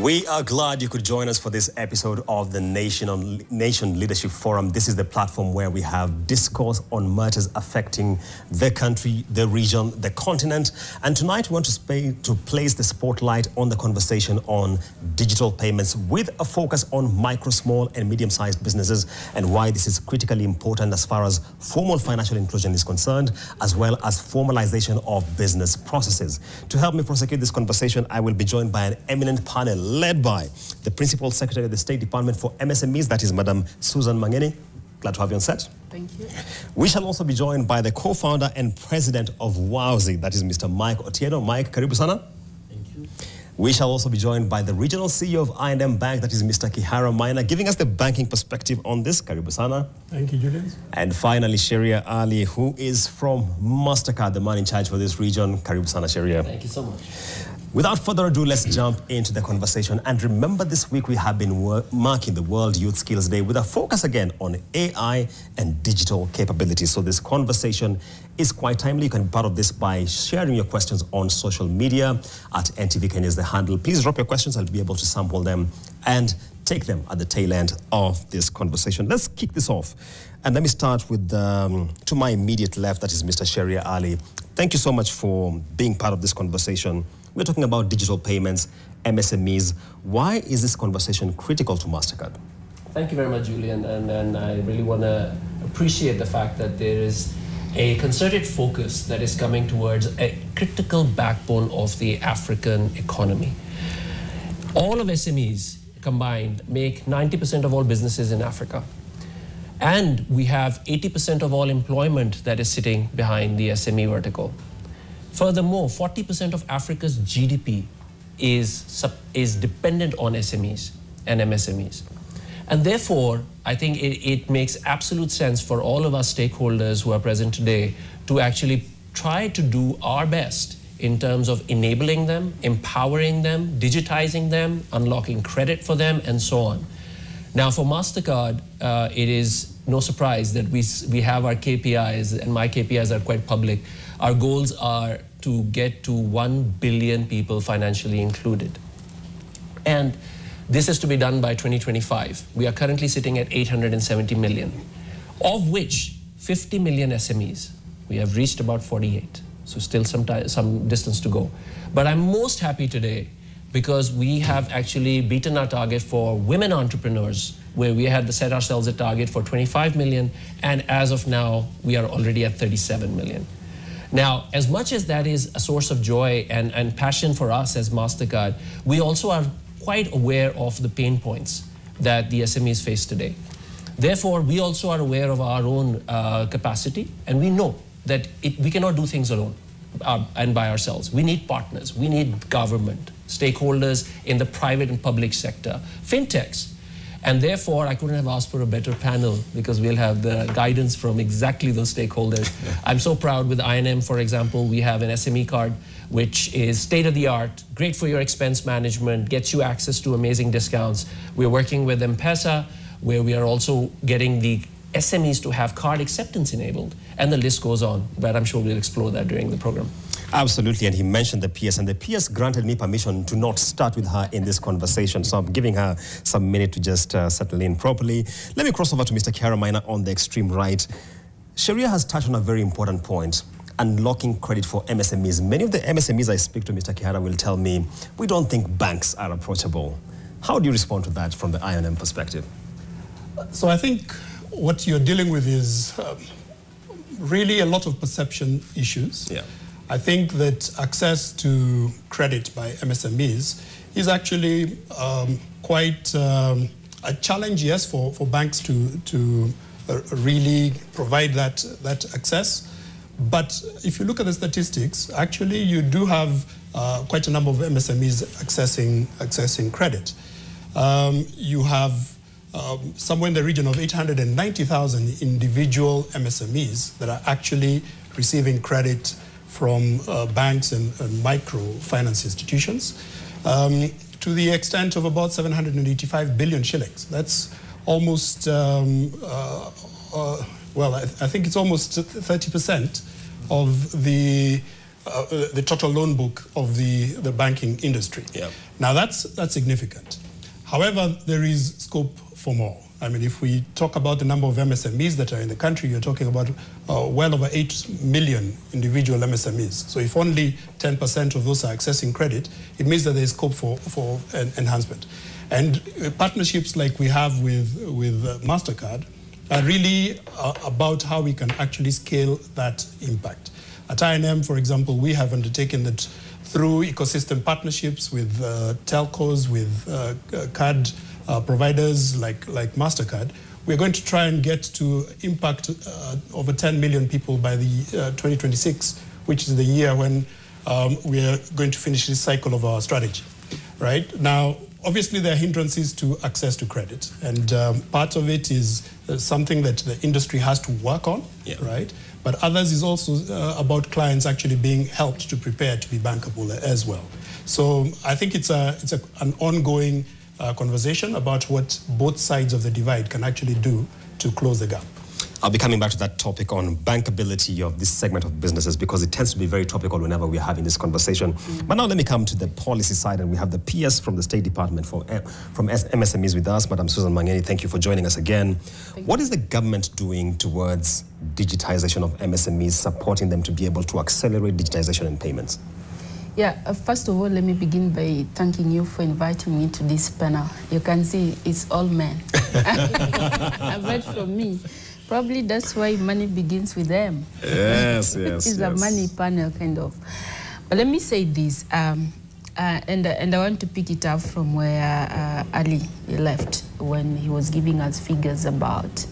We are glad you could join us for this episode of the Nation Leadership Forum. This is the platform where we have discourse on matters affecting the country, the region, the continent. And tonight we want to place the spotlight on the conversation on digital payments with a focus on micro, small and medium-sized businesses and why this is critically important as far as formal financial inclusion is concerned, as well as formalization of business processes. To help me prosecute this conversation, I will be joined by an eminent panel led by the Principal Secretary of the State Department for MSMEs, that is Madam Susan Mangeni. Glad to have you on set. Thank you. We shall also be joined by the co-founder and president of WOWSY, that is Mr. Mike Otieno. Mike, karibu sana. Thank you. We shall also be joined by the regional CEO of I&M Bank, that is Mr. Kihara Maina, giving us the banking perspective on this. Karibu sana. Thank you, Julian. And finally, Sharia Ali, who is from MasterCard, the man in charge for this region. Karibu sana, Sharia. Thank you so much. Without further ado, let's jump into the conversation. And remember, this week we have been marking the World Youth Skills Day with a focus again on AI and digital capabilities. So this conversation is quite timely. You can be part of this by sharing your questions on social media at NTV Kenya is the handle. Please drop your questions. I'll be able to sample them and take them at the tail end of this conversation. Let's kick this off. And let me start with, to my immediate left, that is Mr. Sharia Ali. Thank you so much for being part of this conversation. We're talking about digital payments, MSMEs. Why is this conversation critical to MasterCard? Thank you very much, Julian. And I really want to appreciate the fact that there is a concerted focus that is coming towards a critical backbone of the African economy. All of SMEs combined make 90% of all businesses in Africa. And we have 80% of all employment that is sitting behind the SME vertical. Furthermore, 40% of Africa's GDP is dependent on SMEs and MSMEs. And therefore, I think it makes absolute sense for all of our stakeholders who are present today to actually try to do our best in terms of enabling them, empowering them, digitizing them, unlocking credit for them, and so on. Now, for MasterCard, it is no surprise that we have our KPIs, and my KPIs are quite public. Our goals are to get to 1 billion people financially included. And this is to be done by 2025. We are currently sitting at 870 million, of which 50 million SMEs. We have reached about 48, so still some distance to go. But I'm most happy today because we have actually beaten our target for women entrepreneurs, where we had set ourselves a target for 25 million, and as of now, we are already at 37 million. Now, as much as that is a source of joy and passion for us as MasterCard, we also are quite aware of the pain points that the SMEs face today. Therefore, we also are aware of our own capacity, and we know that we cannot do things alone and by ourselves. We need partners, we need government, stakeholders in the private and public sector, fintechs. And therefore, I couldn't have asked for a better panel because we'll have the guidance from exactly those stakeholders. I'm so proud with I&M, for example, we have an SME card, which is state-of-the-art, great for your expense management, gets you access to amazing discounts. We're working with M-Pesa, where we are also getting the SMEs to have card acceptance enabled. And the list goes on, but I'm sure we'll explore that during the program. Absolutely, and he mentioned the PS, and the PS granted me permission to not start with her in this conversation, so I'm giving her some minute to just settle in properly. Let me cross over to Mr. Kihara Maina on the extreme right. Sharia has touched on a very important point, unlocking credit for MSMEs. Many of the MSMEs I speak to, Mr. Kihara, will tell me, we don't think banks are approachable. How do you respond to that from the I&M perspective? So I think what you're dealing with is really a lot of perception issues. Yeah. I think that access to credit by MSMEs is actually quite a challenge, yes, for banks to really provide that access. But if you look at the statistics, actually you do have quite a number of MSMEs accessing credit. You have somewhere in the region of 890,000 individual MSMEs that are actually receiving credit from banks and microfinance institutions to the extent of about 785 billion shillings. That's almost, well, I think it's almost 30% of the the total loan book of the banking industry. Yeah. Now that's significant. However, there is scope for more. I mean, if we talk about the number of MSMEs that are in the country, you're talking about well over 8 million individual MSMEs. So if only 10% of those are accessing credit, it means that there is scope for enhancement. And partnerships like we have with MasterCard are really about how we can actually scale that impact. At I&M, for example, we have undertaken that through ecosystem partnerships with telcos, with card providers like MasterCard. We're going to try and get to impact over 10 million people by the 2026, which is the year when we are going to finish this cycle of our strategy. Right? Now, obviously, there are hindrances to access to credit, and part of it is something that the industry has to work on, yeah. right? But others is also about clients actually being helped to prepare to be bankable as well. So I think it's an ongoing conversation about what both sides of the divide can actually do to close the gap. I'll be coming back to that topic on bankability of this segment of businesses because it tends to be very topical whenever we're having this conversation. But now let me come to the policy side, and we have the PS from the State Department from MSMEs with us. Madam Susan Mangeni, thank you for joining us again. What is the government doing towards digitization of MSMEs, supporting them to be able to accelerate digitization and payments? Yeah, first of all, let me begin by thanking you for inviting me to this panel. You can see it's all men. Apart from me. Probably that's why money begins with them. Yes, yes. It's a money panel, kind of. But let me say this, and I want to pick it up from where Ali left when he was giving us figures about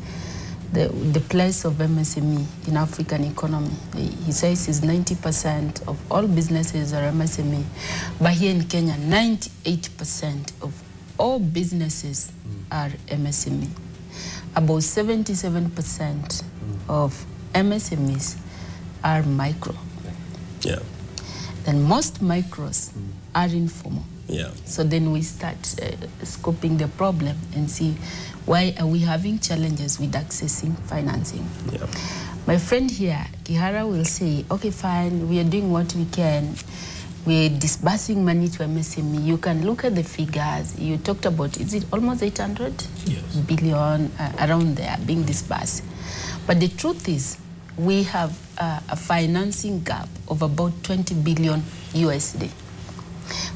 the place of MSME in African economy. He says it's 90% of all businesses are MSME. But here in Kenya, 98% of all businesses are MSME. About 77% of MSMEs are micro. Yeah. Then most micros are informal. Yeah. So then we start scoping the problem and see why are we having challenges with accessing financing. Yeah. My friend here, Kihara, will say, okay, fine, we are doing what we can. We're disbursing money to MSME. You can look at the figures. You talked about, is it almost 800 billion around there being disbursed? But the truth is, we have a financing gap of about 20 billion USD.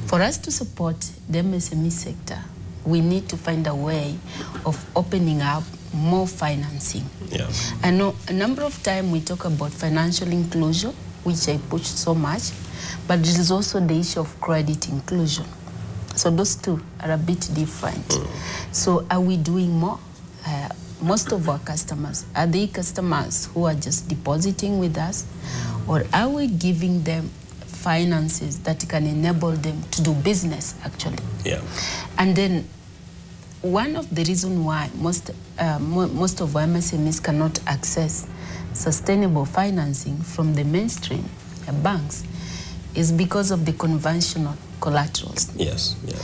For us to support the MSME sector, we need to find a way of opening up more financing. Yeah. I know a number of times we talk about financial inclusion, which I push so much, but there is also the issue of credit inclusion. So those two are a bit different. So are we doing more? Most of our customers, are they customers who are just depositing with us? Or are we giving them finances that can enable them to do business, actually? Yeah. And then one of the reasons why most of our MSMEs cannot access sustainable financing from the mainstream banks is because of the conventional collaterals. Yes. Yeah.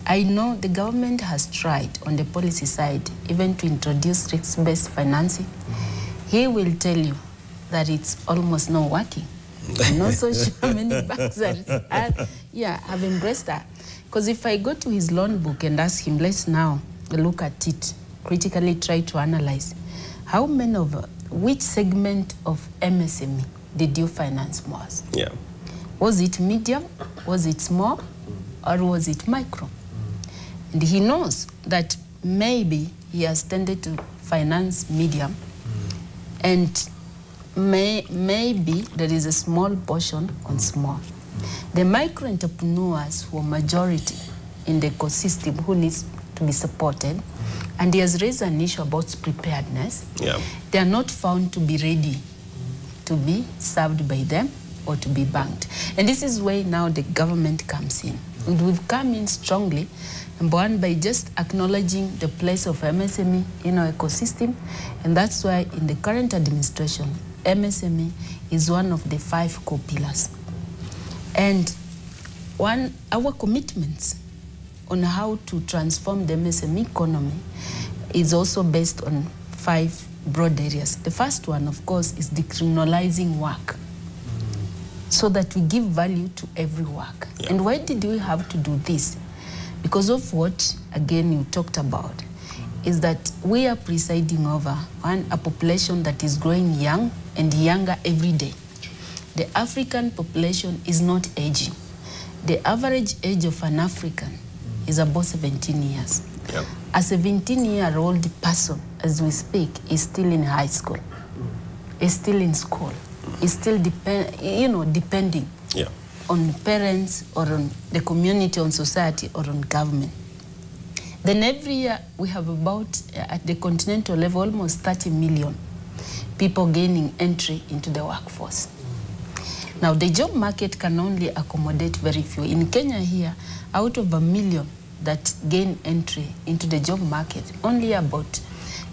I know the government has tried on the policy side even to introduce risk-based financing. He will tell you that it's almost not working. I'm not so sure many banks have embraced that. Because if I go to his loan book and ask him, let's now look at it, critically try to analyze, how many of, which segment of MSME did you finance most? Yeah. Was it medium, was it small, or was it micro? And he knows that maybe he has tended to finance medium, and maybe there is a small portion on small. The micro entrepreneurs who are majority in the ecosystem who needs to be supported, and he has raised an issue about preparedness. Yeah. They are not found to be ready to be served by them or to be banked. And this is where now the government comes in. And we've come in strongly, number one, by just acknowledging the place of MSME in our ecosystem. And that's why in the current administration, MSME is one of the 5 core pillars. And our commitments on how to transform the MSME economy is also based on 5 broad areas. The first one, of course, is decriminalizing work. so that we give value to every work. Yeah. And why did we have to do this? Because of what, again, you talked about, is that we are presiding over a population that is growing young and younger every day. The African population is not aging. The average age of an African is about 17 years. Yep. A 17-year-old person, as we speak, is still in high school, is still in school, is still depending Yeah. on parents or on the community, on society, or on government. Then every year we have about, at the continental level, almost 30 million people gaining entry into the workforce. Now, the job market can only accommodate very few. In Kenya here, out of 1 million that gain entry into the job market, only about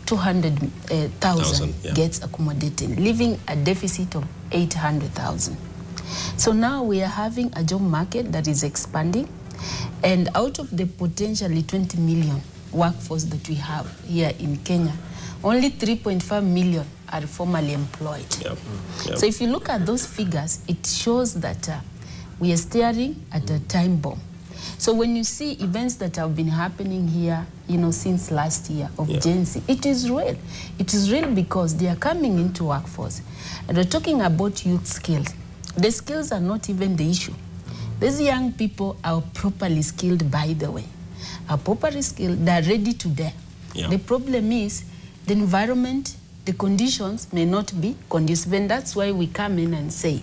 200,000 yeah. gets accommodated, leaving a deficit of 800,000. So now we are having a job market that is expanding, and out of the potentially 20 million workforce that we have here in Kenya, only 3.5 million are formally employed. Yep. Yep. So if you look at those figures, it shows that we are staring at a time bomb. So when you see events that have been happening here, since last year of Gen Z, it is real. It is real because they are coming into workforce. And we're talking about youth skills. The skills are not even the issue. These young people are properly skilled, by the way. Are properly skilled, they're ready to dare. Yeah. The problem is the environment, the conditions may not be conducive. And that's why we come in and say,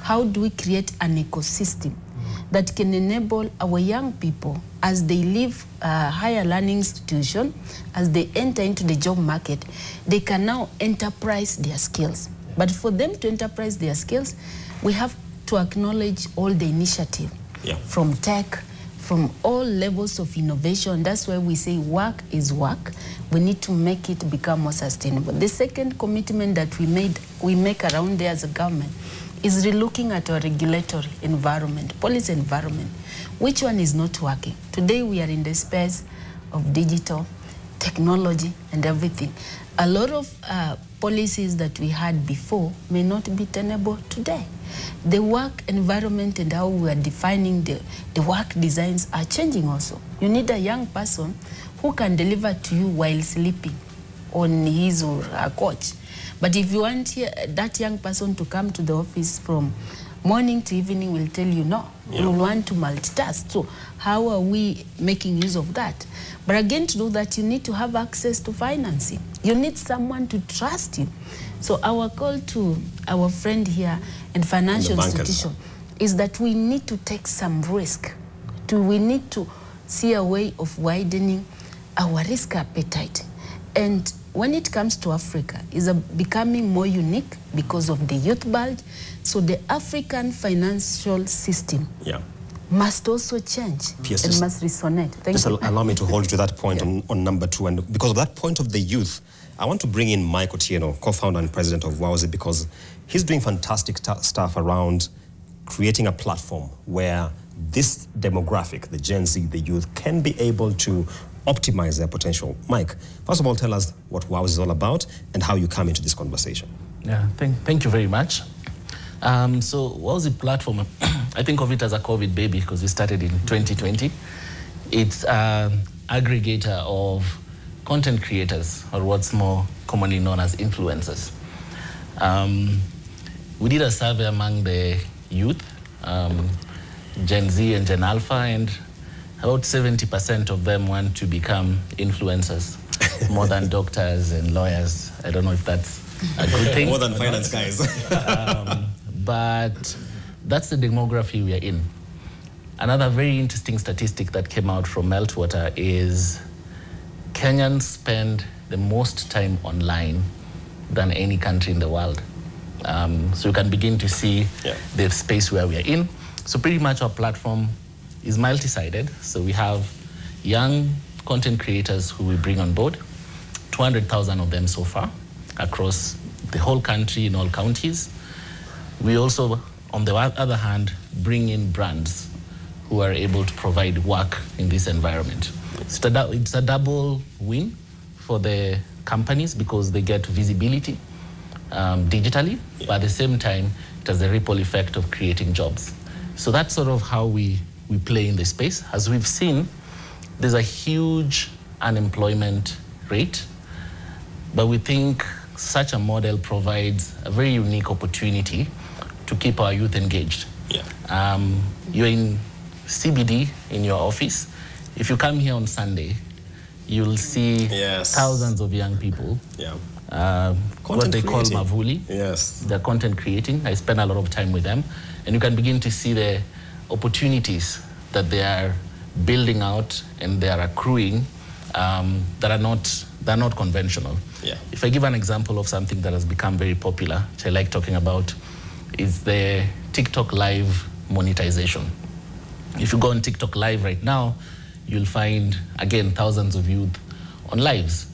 how do we create an ecosystem that can enable our young people, as they leave a higher learning institution, as they enter into the job market, they can now enterprise their skills. But for them to enterprise their skills, we have to acknowledge all the initiative from tech, from all levels of innovation. That's why we say work is work. We need to make it become more sustainable. The second commitment that we make around there as a government is relooking at our regulatory environment, policy environment. Which one is not working? Today we are in the space of digital technology and everything. A lot of policies that we had before may not be tenable today. The work environment and how we are defining the work designs are changing also. You need a young person who can deliver to you while sleeping on his or her couch. But if you want that young person to come to the office from morning to evening, will tell you no. You will want to multitask. So how are we making use of that? But again, to do that, you need to have access to financing. You need someone to trust you. So our call to our friend here and financial institution is that we need to take some risk. We need to see a way of widening our risk appetite. And when it comes to Africa, is becoming more unique because of the youth bulge. So the African financial system must also change and must resonate. Thank you. Allow me to hold you to that point on number 2. And because of that point of the youth, I want to bring in Mike Otieno, co-founder and president of WOWZY, because he's doing fantastic stuff around creating a platform where this demographic, the Gen Z, the youth, can be able to optimize their potential. Mike, first of all, tell us what WOWZY is all about and how you come into this conversation. Yeah, thank you very much. So WOWZY platform, I think of it as a COVID baby because we started in 2020. It's an aggregator of content creators, or what's more commonly known as influencers. We did a survey among the youth, Gen Z and Gen Alpha, and about 70% of them want to become influencers, more than doctors and lawyers. I don't know if that's a good thing. More than finance guys. But that's the demography we are in. Another very interesting statistic that came out from Meltwater is Kenyans spend the most time online than any country in the world. So you can begin to see the space where we are in. So pretty much our platform is multi-sided. So we have young content creators who we bring on board, 200,000 of them so far, across the whole country in all counties. We also, on the other hand, bring in brands who are able to provide work in this environment. It's a double win for the companies because they get visibility. digitally, but at the same time, it has a ripple effect of creating jobs. So that's sort of how we play in this space. As we've seen, there's a huge unemployment rate, but we think such a model provides a very unique opportunity to keep our youth engaged. Yeah. You're in CBD in your office. If you come here on Sunday, you'll see thousands of young people. Yeah. What they call Mavuli. Yes. They're content creating. I spend a lot of time with them. And you can begin to see the opportunities that they are building out and they are accruing that are not conventional. Yeah. If I give an example of something that has become very popular, which I like talking about, is the TikTok Live monetization. If you go on TikTok Live right now, you'll find, again, thousands of youth on lives.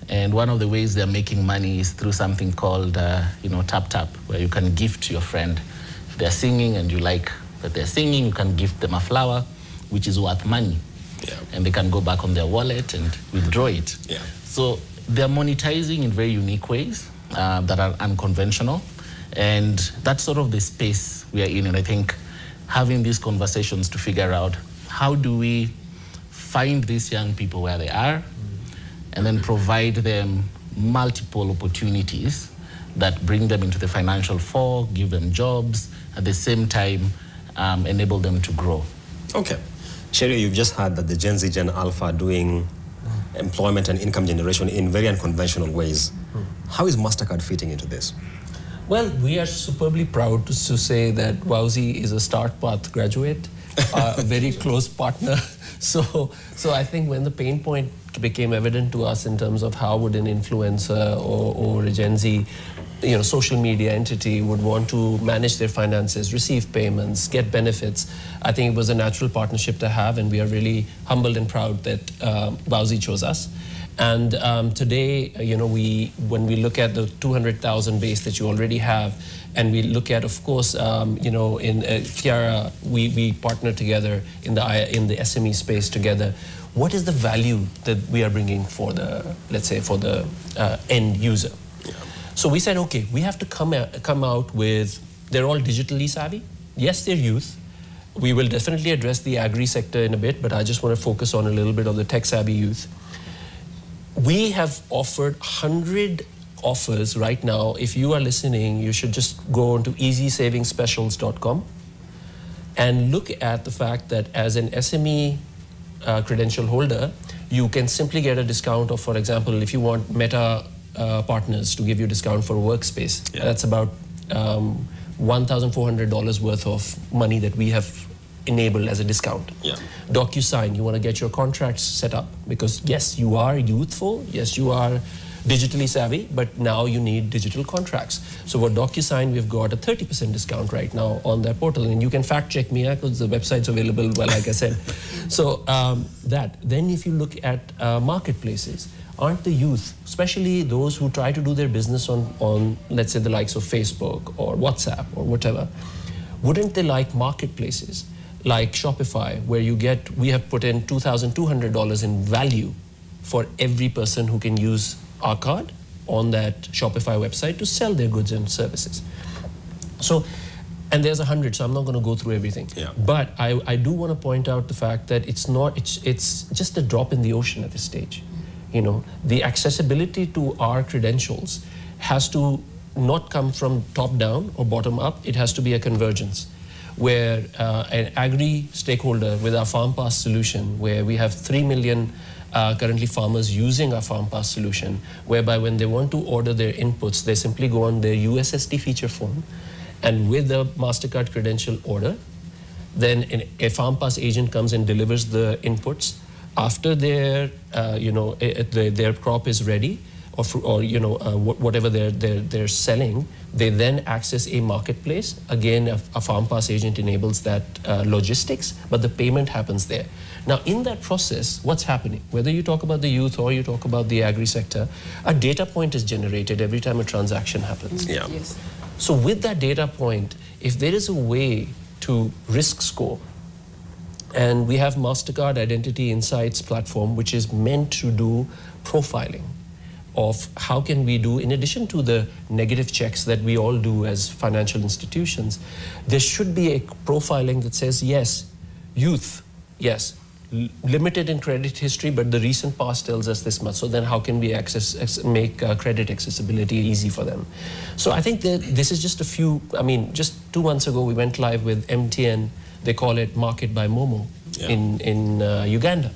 And one of the ways they're making money is through something called, Tap Tap, where you can gift your friend. If they're singing and you like that they're singing, you can gift them a flower, which is worth money. Yeah. And they can go back on their wallet and withdraw it. Yeah. So they're monetizing in very unique ways that are unconventional. And that's sort of the space we are in. And I think having these conversations to figure out how do we find these young people where they are and then provide them multiple opportunities that bring them into the financial fore, give them jobs, at the same time enable them to grow. Okay. Sherry, you've just heard that the Gen Z, Gen Alpha are doing employment and income generation in very unconventional ways. How is MasterCard fitting into this? Well, we are superbly proud to say that Wowzy is a StartPath graduate, a very close partner. So I think when the pain point became evident to us in terms of how would an influencer or a Gen Z, social media entity would want to manage their finances, receive payments, get benefits, I think it was a natural partnership to have, and we are really humbled and proud that Wowzy chose us. And today, when we look at the 200,000 base that you already have, and we look at, of course, in Kiara, we partner together in the SME space together. What is the value that we are bringing for the, let's say, for the end user? Yeah. So we said, okay, we have to come out with, they're all digitally savvy. Yes, they're youth. We will definitely address the agri sector in a bit, but I just want to focus on a little bit of the tech-savvy youth. We have offered 100 offers right now. If you are listening, you should just go on to easysavingsspecials.com and look at the fact that as an SME credential holder, you can simply get a discount of, for example, if you want Meta partners to give you a discount for a workspace, that's about $1,400 worth of money that we have enabled as a discount. Yeah. DocuSign, you want to get your contracts set up because yes, you are youthful, yes, you are digitally savvy, but now you need digital contracts. So for DocuSign, we've got a 30% discount right now on their portal, and you can fact check me because the website's available, well, like I said. So then if you look at marketplaces, aren't the youth, especially those who try to do their business on let's say the likes of Facebook or WhatsApp or whatever, wouldn't they like marketplaces like Shopify, where we have put in $2,200 in value for every person who can use our card on that Shopify website to sell their goods and services. So, and there's 100, so I'm not going to go through everything. Yeah. But I do want to point out the fact that it's just a drop in the ocean at this stage. The accessibility to our credentials has to not come from top down or bottom up. It has to be a convergence, where an agri stakeholder with our FarmPass solution, where we have 3 million currently farmers using our FarmPass solution, whereby when they want to order their inputs, they simply go on their USSD feature phone, and with the MasterCard credential order, then a FarmPass agent comes and delivers the inputs. After their crop is ready, or whatever they're selling, they then access a marketplace. Again, a FarmPass agent enables that logistics, but the payment happens there. Now, in that process, what's happening? Whether you talk about the youth or you talk about the agri sector, a data point is generated every time a transaction happens. Yeah. Yes. So with that data point, if there is a way to risk score, and we have MasterCard Identity Insights platform, which is meant to do profiling. of how can we do, in addition to the negative checks that we all do as financial institutions, there should be a profiling that says, yes, youth, yes, limited in credit history, but the recent past tells us this much. So then how can we make credit accessibility easy for them? So I think that this is just a few, I mean, just 2 months ago, we went live with MTN. They call it Market by Momo in Uganda.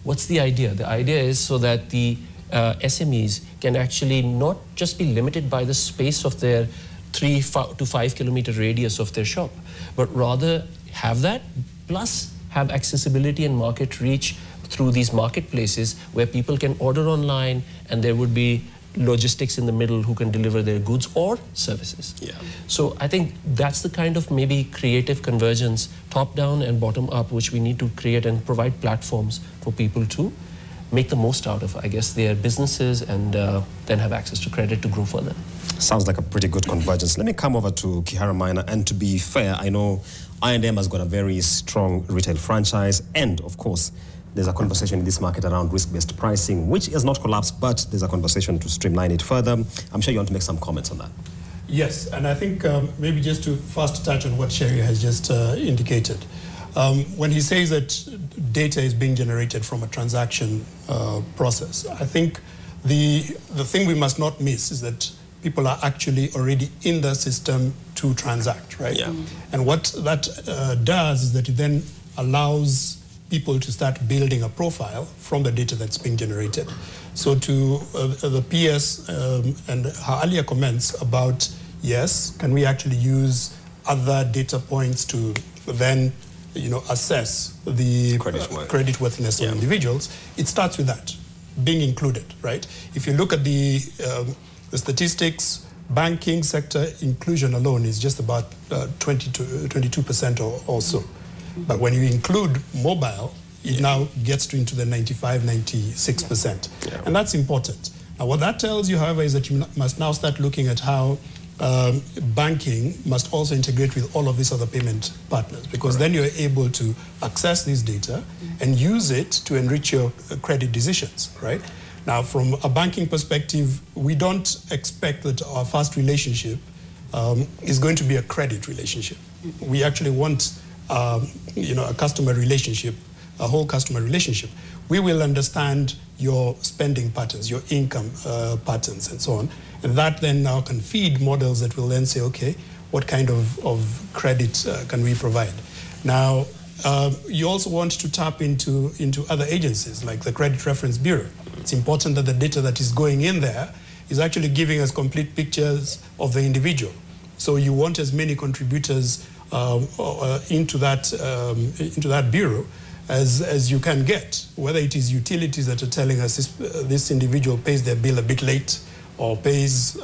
What's the idea? The idea is so that the SMEs can actually not just be limited by the space of their 3 to 5 kilometer radius of their shop, but rather have that plus have accessibility and market reach through these marketplaces where people can order online and there would be logistics in the middle who can deliver their goods or services. Yeah. So I think that's the kind of maybe creative convergence, top down and bottom up, which we need to create and provide platforms for people to make the most out of, I guess, their businesses and then have access to credit to grow further. Sounds like a pretty good convergence. Let me come over to Kihara Maina, and to be fair, I know I&M has got a very strong retail franchise, and of course, there's a conversation in this market around risk-based pricing, which has not collapsed, but there's a conversation to streamline it further. I'm sure you want to make some comments on that. Yes, and I think maybe just to first touch on what Sherry has just indicated. When he says that data is being generated from a transaction process, I think the thing we must not miss is that people are actually already in the system to transact, right? Yeah. And what that does is that it then allows people to start building a profile from the data that's being generated. So to the PS and her earlier comments about, yes, can we actually use other data points to then assess the creditworthiness of individuals, it starts with that, being included, right? If you look at the statistics, banking sector inclusion alone is just about 22% or so. But when you include mobile, it now gets into the 95, 96%. Yeah. And that's important. Now, what that tells you, however, is that you must now start looking at how banking must also integrate with all of these other payment partners, because then you're able to access this data and use it to enrich your credit decisions, right? Now, from a banking perspective, we don't expect that our first relationship is going to be a credit relationship. We actually want a customer relationship, a whole customer relationship. We will understand your spending patterns, your income patterns, and so on. And that then now can feed models that will then say, okay, what kind of credit can we provide? Now, you also want to tap into other agencies like the Credit Reference Bureau. It's important that the data that is going in there is actually giving us complete pictures of the individual. So you want as many contributors into that bureau as you can get, whether it is utilities that are telling us this individual pays their bill a bit late or pays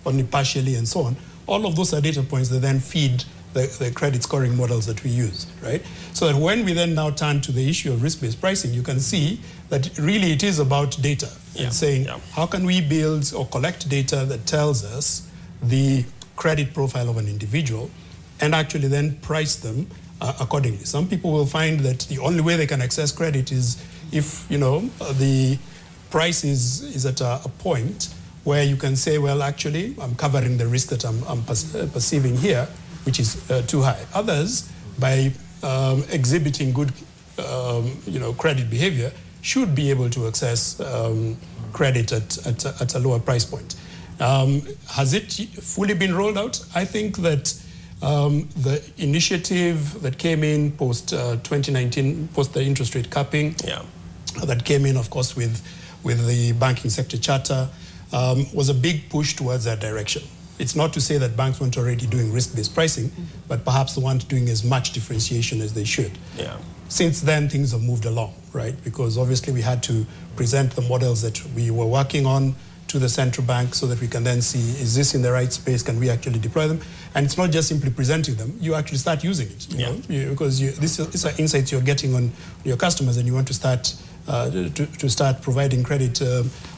only partially and so on. All of those are data points that then feed the credit scoring models that we use, right? So that when we then now turn to the issue of risk-based pricing, you can see that really it is about data and saying, how can we build or collect data that tells us the credit profile of an individual and actually then price them accordingly. Some people will find that the only way they can access credit is if, the price is at a point where you can say, well, actually, I'm covering the risk that I'm perceiving here, which is too high. Others, by exhibiting good, credit behavior, should be able to access credit at a lower price point. Has it fully been rolled out? I think that the initiative that came in post 2019, post the interest rate capping, that came in, of course, with the banking sector charter, was a big push towards that direction. It's not to say that banks weren't already doing risk-based pricing, but perhaps they weren't doing as much differentiation as they should. Yeah. Since then, things have moved along, right? Because obviously we had to present the models that we were working on to the central bank so that we can then see, is this in the right space? Can we actually deploy them? And it's not just simply presenting them. You actually start using it, because these are insights you're getting on your customers, and you want to start providing credit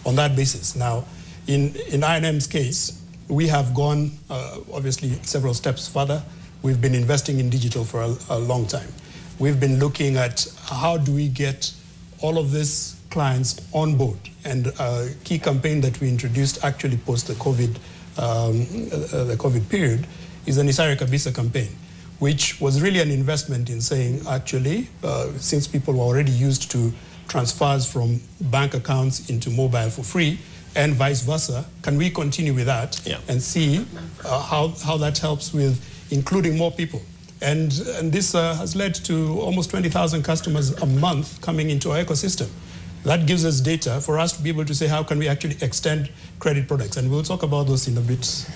on that basis. Now, in I&M's case, we have gone, obviously, several steps further. We've been investing in digital for a long time. We've been looking at how do we get all of this clients on board. And a key campaign that we introduced actually post the COVID period is the Nisare Kabisa campaign, which was really an investment in saying, actually, since people were already used to transfers from bank accounts into mobile for free, and vice versa, can we continue with that and see how that helps with including more people? And this has led to almost 20,000 customers a month coming into our ecosystem. That gives us data for us to be able to say, how can we actually extend credit products? And we'll talk about those in a bit.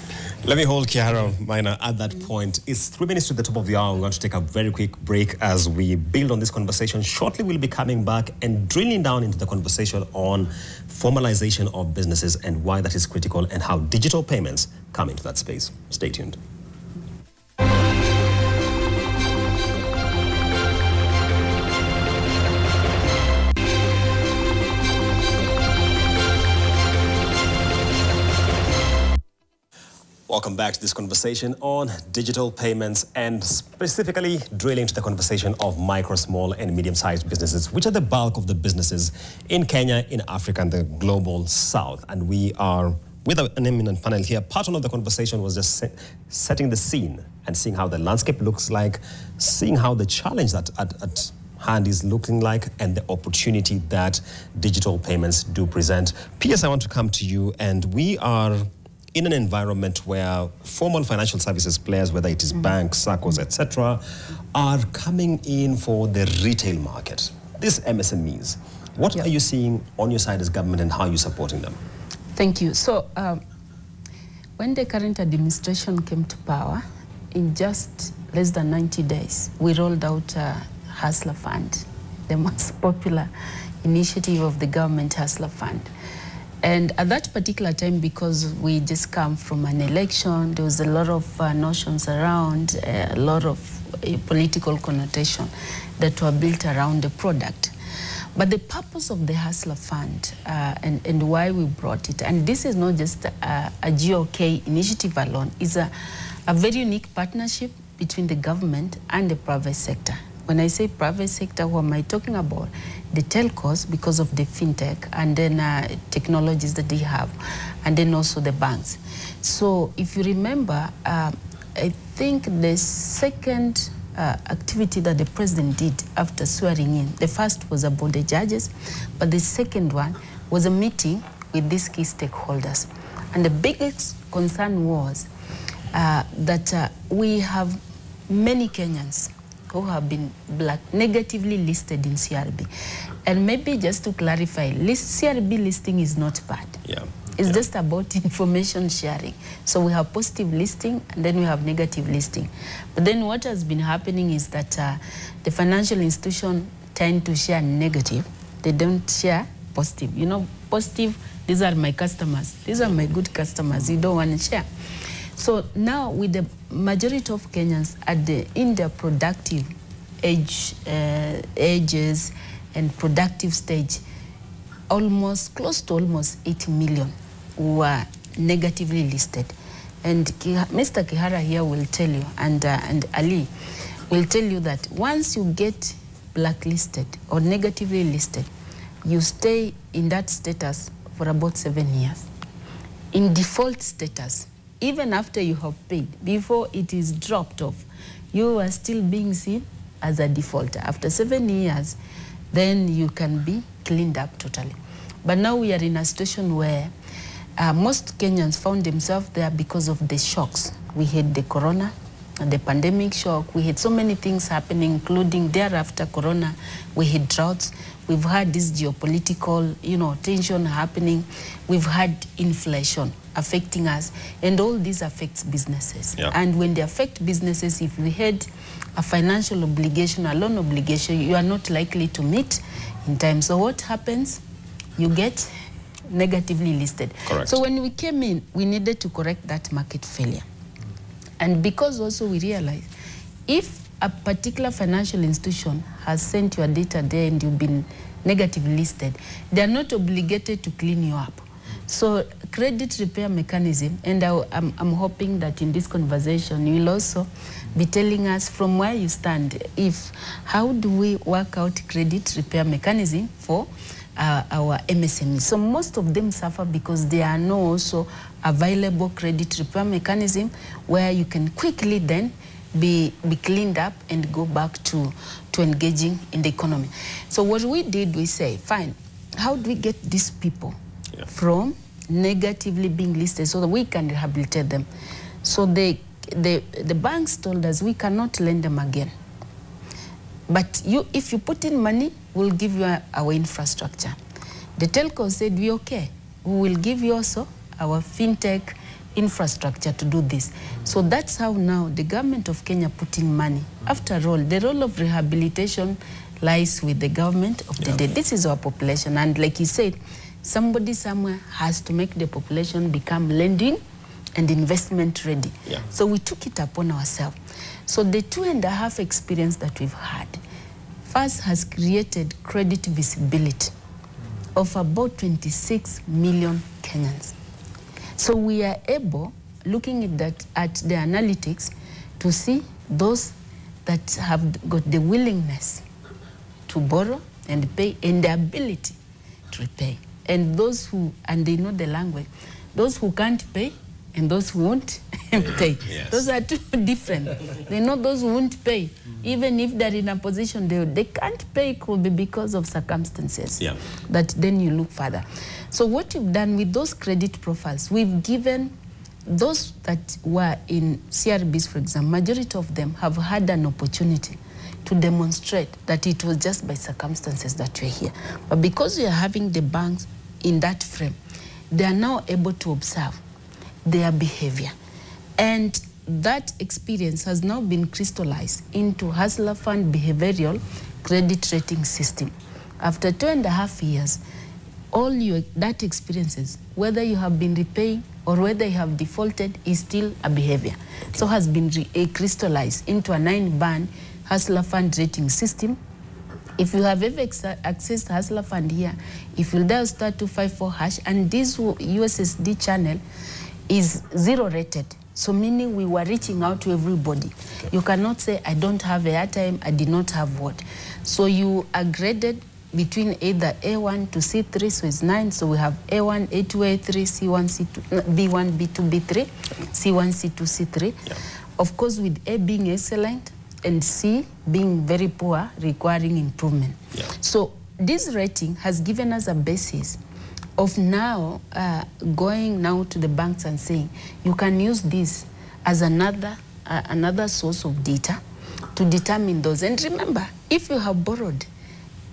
Let me hold Kiara Maina at that point. It's 3 minutes to the top of the hour. We're going to take a very quick break as we build on this conversation. Shortly, we'll be coming back and drilling down into the conversation on formalization of businesses and why that is critical and how digital payments come into that space. Stay tuned. Welcome back to this conversation on digital payments and specifically drilling into the conversation of micro, small and medium-sized businesses, which are the bulk of the businesses in Kenya, in Africa and the global south. And we are with an eminent panel here. Part one of the conversation was just setting the scene and seeing how the landscape looks like, seeing how the challenge that at hand is looking like and the opportunity that digital payments do present. PS, I want to come to you, and we are in an environment where formal financial services players, whether it is banks, SACCOs, etc., are coming in for the retail market. These MSMEs, what are you seeing on your side as government and how are you supporting them? Thank you. So when the current administration came to power, in just less than 90 days, we rolled out Hustler Fund, the most popular initiative of the government, Hustler Fund. And at that particular time, because we just come from an election, there was a lot of notions around, a lot of political connotation that were built around the product. But the purpose of the Hustler Fund and why we brought it, and this is not just a GOK initiative alone, is a very unique partnership between the government and the private sector. When I say private sector, what am I talking about? The telcos, because of the fintech, and then technologies that they have, and then also the banks. So if you remember, I think the second activity that the president did after swearing in, the first was about the judges, but the second one was a meeting with these key stakeholders. And the biggest concern was that we have many Kenyans who have been negatively listed in CRB. And maybe just to clarify, CRB listing is not bad. It's just about information sharing. So we have positive listing and then we have negative listing. But then what has been happening is that the financial institution tend to share negative. They don't share positive. You know, positive, these are my customers. These are my good customers. You don't want to share. So now with the majority of Kenyans in their productive ages and productive stage, close to almost 80 million were negatively listed. And Mr. Kihara here will tell you, and Ali will tell you that once you get blacklisted or negatively listed, you stay in that status for about 7 years. In default status, even after you have paid, before it is dropped off, you are still being seen as a defaulter. After 7 years, then you can be cleaned up totally. But now we are in a situation where most Kenyans found themselves there because of the shocks. We had the corona, the pandemic shock. We had so many things happening, including thereafter corona. We had droughts. We've had this geopolitical, tension happening. We've had inflation affecting us, and all this affects businesses. And when they affect businesses, if we had a financial obligation, a loan obligation, you are not likely to meet in time. So what happens? You get negatively listed. Correct. So when we came in, we needed to correct that market failure. And because also we realized, if a particular financial institution has sent your data there and you've been negatively listed, they are not obligated to clean you up. So credit repair mechanism, and I'm hoping that in this conversation you will also be telling us from where you stand, how do we work out credit repair mechanism for our MSMEs. So most of them suffer because there are no also available credit repair mechanism where you can quickly then be cleaned up and go back to engaging in the economy. So what we did, we say, fine, how do we get these people from negatively being listed so that we can rehabilitate them? So the banks told us we cannot lend them again. But if you put in money, we'll give you our infrastructure. The telco said, we okay. We will give you also our fintech infrastructure to do this. So that's how now the government of Kenya put in money. After all, the role of rehabilitation lies with the government of the day. This is our population. And like he said, somebody somewhere has to make the population become lending and investment ready. So we took it upon ourselves. So the 2.5 experience that we've had, first has created credit visibility of about 26 million Kenyans. So we are able, looking at the analytics, to see those that have got the willingness to borrow and pay and the ability to repay. And those who, and they know the language, those who can't pay and those who won't pay. Those are two different. They know those who won't pay. Even if they're in a position they can't pay, it could be because of circumstances. That then you look further. So what we've done with those credit profiles, we've given those that were in CRBs, for example, majority of them have had an opportunity to demonstrate that it was just by circumstances that we're here. But because we are having the banks in that frame, they are now able to observe their behavior. And that experience has now been crystallized into Hustler Fund behavioral credit rating system. After 2.5 years, all that experiences, whether you have been repaying or whether you have defaulted, is still a behavior. So has been crystallized into a 9-band Hustler Fund rating system. If you have ever accessed Hustler Fund here, if you dial *254# and this USSD channel is 0 rated, so meaning we were reaching out to everybody. You cannot say, I don't have airtime, I did not have what. So you are graded between either A1 to C3, so it's 9. So we have A1, A2, A3, C1, C2, B1, B2, B3, C1, C2, C3. Of course, with A being excellent and C being very poor, requiring improvement. So this rating has given us a basis of now going now to the banks and saying, you can use this as another source of data to determine those. And remember, if you have borrowed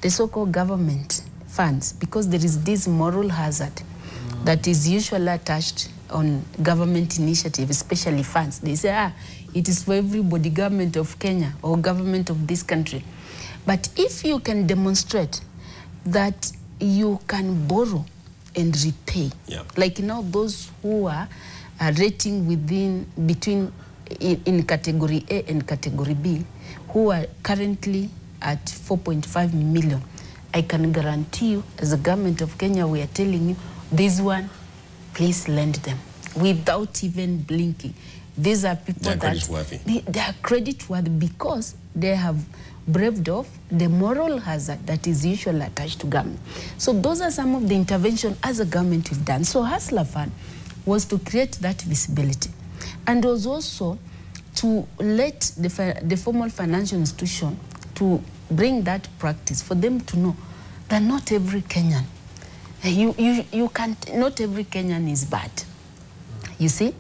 the so-called government funds, because there is this moral hazard that is usually attached on government initiative, especially funds. They say, it is for everybody, government of Kenya or government of this country. But if you can demonstrate that you can borrow and repay, like now those who are rating between in category A and category B, who are currently at 4.5 million, I can guarantee you, as a government of Kenya, we are telling you, this one, please lend them without even blinking. These are people they are credit-worthy because they have braved off the moral hazard that is usually attached to government. So those are some of the intervention as a government we've done. So Hustler Fund was to create that visibility, and was also to let the formal financial institution to bring that practice for them to know that not every Kenyan, you can't, not every Kenyan is bad. You see?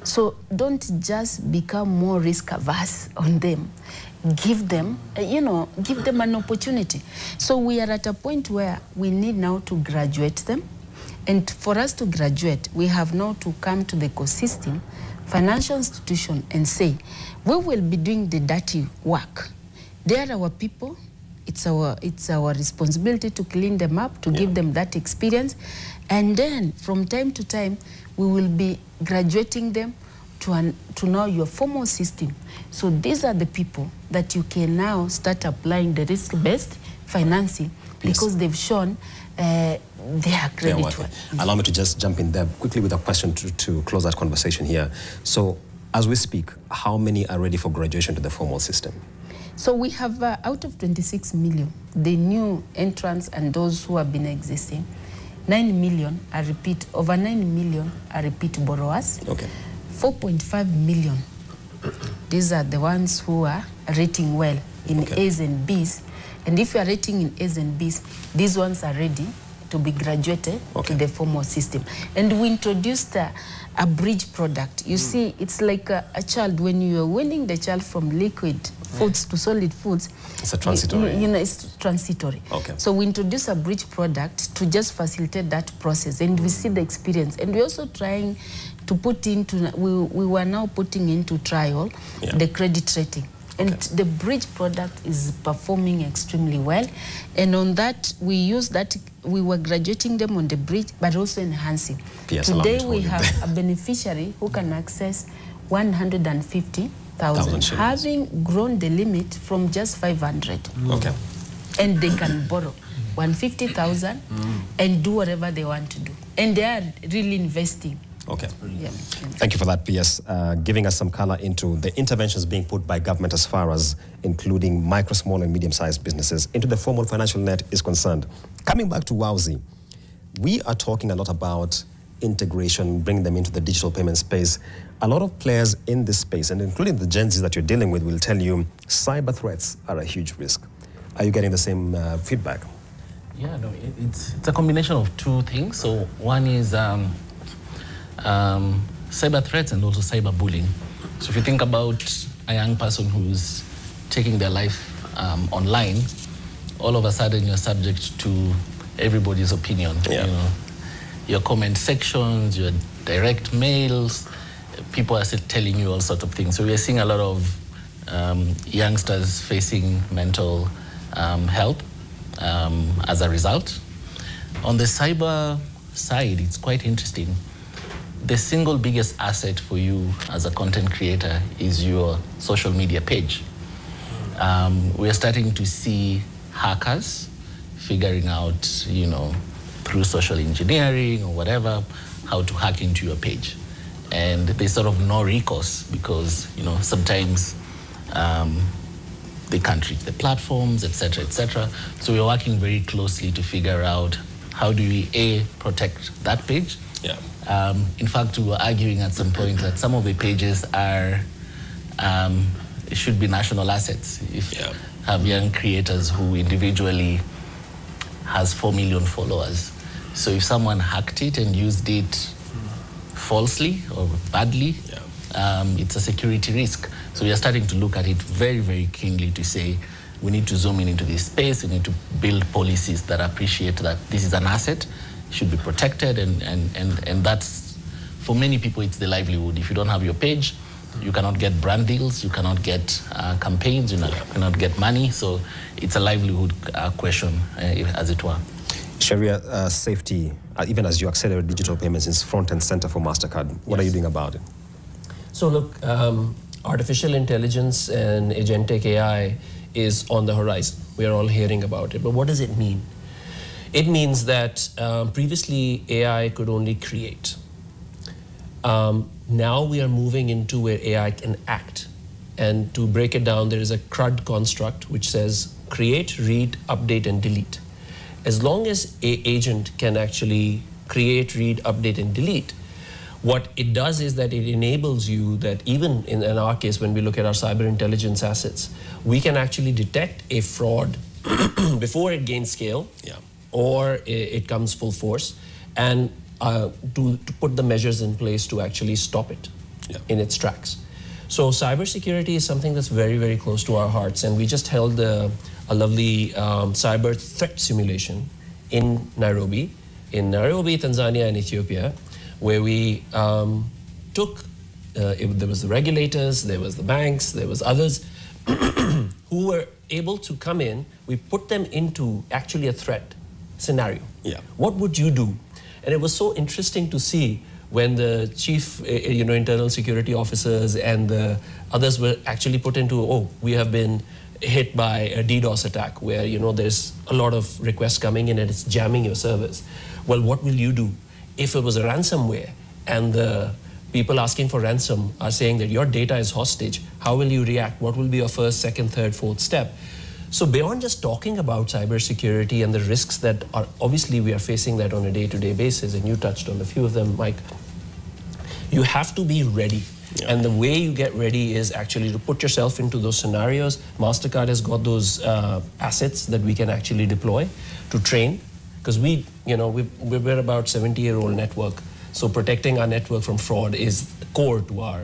So don't just become more risk averse on them. Give them, give them an opportunity. So we are at a point where we need now to graduate them. And for us to graduate, we have now to come to the ecosystem, financial institution, and say, we will be doing the dirty work. They are our people. It's our responsibility to clean them up, to give them that experience. And then from time to time, we will be graduating them to now your formal system. So these are the people that you can now start applying the risk-based financing because they've shown they are credit-worthy. Allow me to just jump in there quickly with a question to close that conversation here. So as we speak, how many are ready for graduation to the formal system? So we have, out of 26 million, the new entrants and those who have been existing, 9 million are repeat, over 9 million are repeat borrowers. Okay. 4.5 million, these are the ones who are rating well in A's and B's. And if you are rating in A's and B's, these ones are ready to be graduated to the formal system. And we introduced a bridge product. You see, it's like a child, when you are winning the child from liquid foods to solid foods. It's a transitory. You know, it's transitory. Okay. So we introduce a bridge product to just facilitate that process, and we see the experience. And we're also trying to put into, we were now putting into trial the credit rating. And the bridge product is performing extremely well. And on that, we use that, we were graduating them on the bridge, but also enhancing. Today, we have a beneficiary who can access 150,000, having grown the limit from just 500. Okay. And they can borrow 150,000 and do whatever they want to do. And they are really investing. Okay. Yeah. Thank you for that, PS, giving us some color into the interventions being put by government as far as including micro, small, and medium-sized businesses into the formal financial net is concerned. Coming back to WOWSY, we are talking a lot about integration, bringing them into the digital payment space. A lot of players in this space, and including the Gen Zs that you're dealing with, will tell you cyber threats are a huge risk. Are you getting the same feedback? Yeah, no, it's a combination of two things. So one is cyber threats and also cyber bullying. So if you think about a young person who's taking their life online, all of a sudden you're subject to everybody's opinion. You know, your comment sections, your direct mails, people are still telling you all sorts of things. So we are seeing a lot of youngsters facing mental health as a result. On the cyber side, it's quite interesting. The single biggest asset for you as a content creator is your social media page. We are starting to see hackers figuring out, you know, through social engineering or whatever, how to hack into your page. And there's sort of no recourse because, you know, sometimes they can't reach the platforms, etc., etc. So we're working very closely to figure out how do we, A, protect that page. Yeah. In fact, we were arguing at some point that some of the pages are, should be national assets. If you have young creators who individually has 4 million followers. So if someone hacked it and used it falsely or badly, it's a security risk. So we are starting to look at it very, very keenly to say, we need to zoom in into this space, we need to build policies that appreciate that this is an asset, should be protected, and that's, for many people, it's the livelihood. If you don't have your page, you cannot get brand deals, you cannot get campaigns, you cannot get money, so it's a livelihood question, as it were. Sharia, safety, even as you accelerate digital payments, is front and center for MasterCard. What are you doing about it? So look, artificial intelligence and agentic AI is on the horizon. We are all hearing about it, but what does it mean? It means that previously AI could only create. Now we are moving into where AI can act. And to break it down, there is a CRUD construct which says create, read, update, and delete. As long as an agent can actually create, read, update, and delete, what it does is that it enables you that even in our case, when we look at our cyber intelligence assets, we can actually detect a fraud before it gains scale. Or it comes full force, and to put the measures in place to actually stop it in its tracks. So cybersecurity is something that's very, very close to our hearts, and we just held a lovely cyber threat simulation in Nairobi, Tanzania and Ethiopia, where we took, there was the regulators, there was the banks, there was others who were able to come in. We put them into actually a threat scenario. What would you do? And it was so interesting to see when the chief internal security officers and the others were actually put into, oh, we have been hit by a DDoS attack where there's a lot of requests coming in and it's jamming your servers. Well, what will you do if it was a ransomware and the People asking for ransom are saying that your data is hostage. How will you react? What will be your first, second, third, fourth step? So beyond just talking about cybersecurity and the risks that are, obviously we are facing that on a day-to-day basis, and you touched on a few of them, Mike, you have to be ready. Yeah. And the way you get ready is actually to put yourself into those scenarios. MasterCard has got those assets that we can actually deploy to train, because we're about 70-year-old network. So protecting our network from fraud is core to our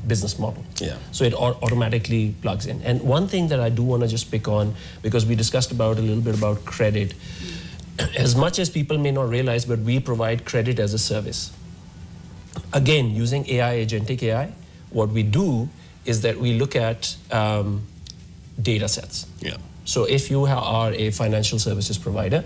business model. Yeah. So it automatically plugs in. And one thing that I do want to just pick on, because we discussed about a little bit about credit, as much as people may not realize, but we provide credit as a service. Again, using AI, agentic AI, what we do is that we look at data sets. Yeah. So if you are a financial services provider,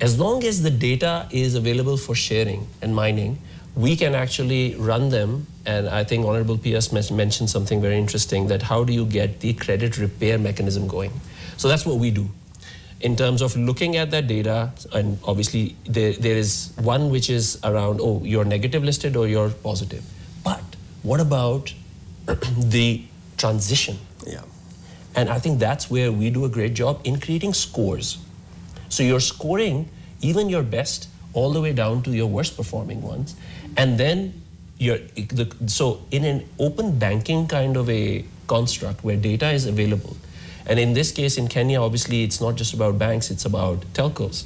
as long as the data is available for sharing and mining, we can actually run them. And I think Honorable PS mentioned something very interesting, that how do you get the credit repair mechanism going? So that's what we do. In terms of looking at that data, and obviously there is one which is around, oh, you're negative listed or you're positive. But what about the transition? Yeah. And I think that's where we do a great job in creating scores. So you're scoring even your best all the way down to your worst performing ones. And then so in an open banking kind of a construct where data is available, and in this case in Kenya, obviously it's not just about banks, it's about telcos,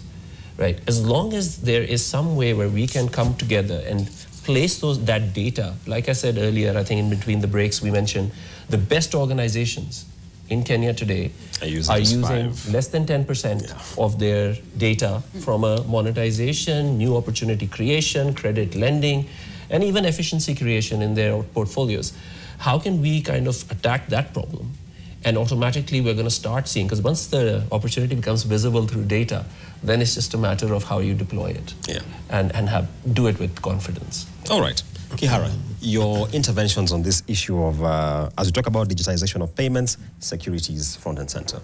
right? As long as there is some way where we can come together and place that data, like I said earlier, I think in between the breaks we mentioned, the best organizations in Kenya today are using less than 10% of their data from a monetization, new opportunity creation, credit lending, and even efficiency creation in their portfolios. How can we kind of attack that problem? And automatically we're going to start seeing, because once the opportunity becomes visible through data, then it's just a matter of how you deploy it and do it with confidence. All right. Kihara, your interventions on this issue of, as we talk about digitization of payments, security is front and center.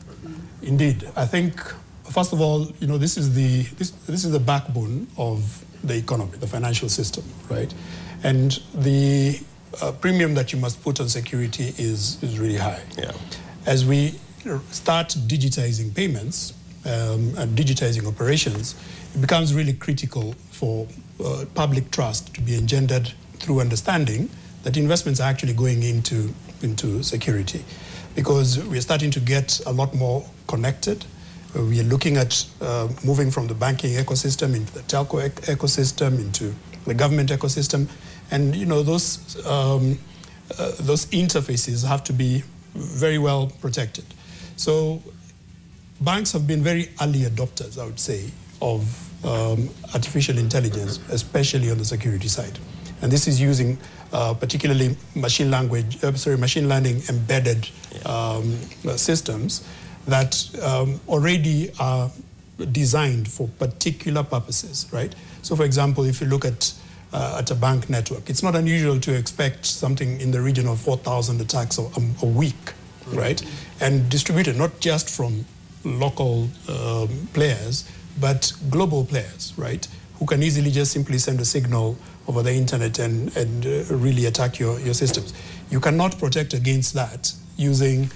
Indeed. I think, first of all, this is the backbone of the economy, the financial system, right? And the premium that you must put on security is really high. Yeah. As we start digitizing payments and digitizing operations, it becomes really critical for public trust to be engendered through understanding that investments are actually going into security, because we are starting to get a lot more connected. We are looking at moving from the banking ecosystem into the telco ecosystem, into the government ecosystem, and those interfaces have to be very well protected. So banks have been very early adopters, I would say, of artificial intelligence, especially on the security side. And this is using particularly machine learning embedded systems that already are designed for particular purposes, right? So for example, if you look at a bank network, it's not unusual to expect something in the region of 4,000 attacks a week, right? And distributed not just from local players, but global players, right? Who can easily just simply send a signal over the internet and really attack your systems. You cannot protect against that using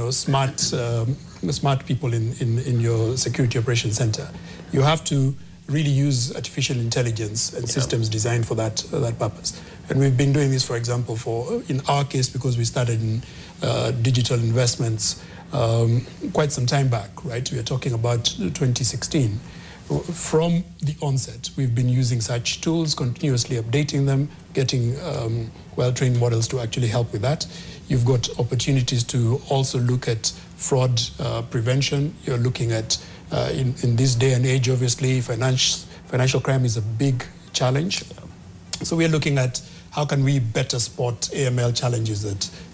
smart people in your security operations center. You have to really use artificial intelligence and systems designed for that purpose. And we've been doing this, for example, in our case, because we started in digital investments quite some time back, right? We are talking about 2016. From the onset, we've been using such tools, continuously updating them, getting well-trained models to actually help with that. You've got opportunities to also look at fraud prevention. You're looking at, in this day and age, obviously, financial crime is a big challenge. So we're looking at how can we better spot AML challenges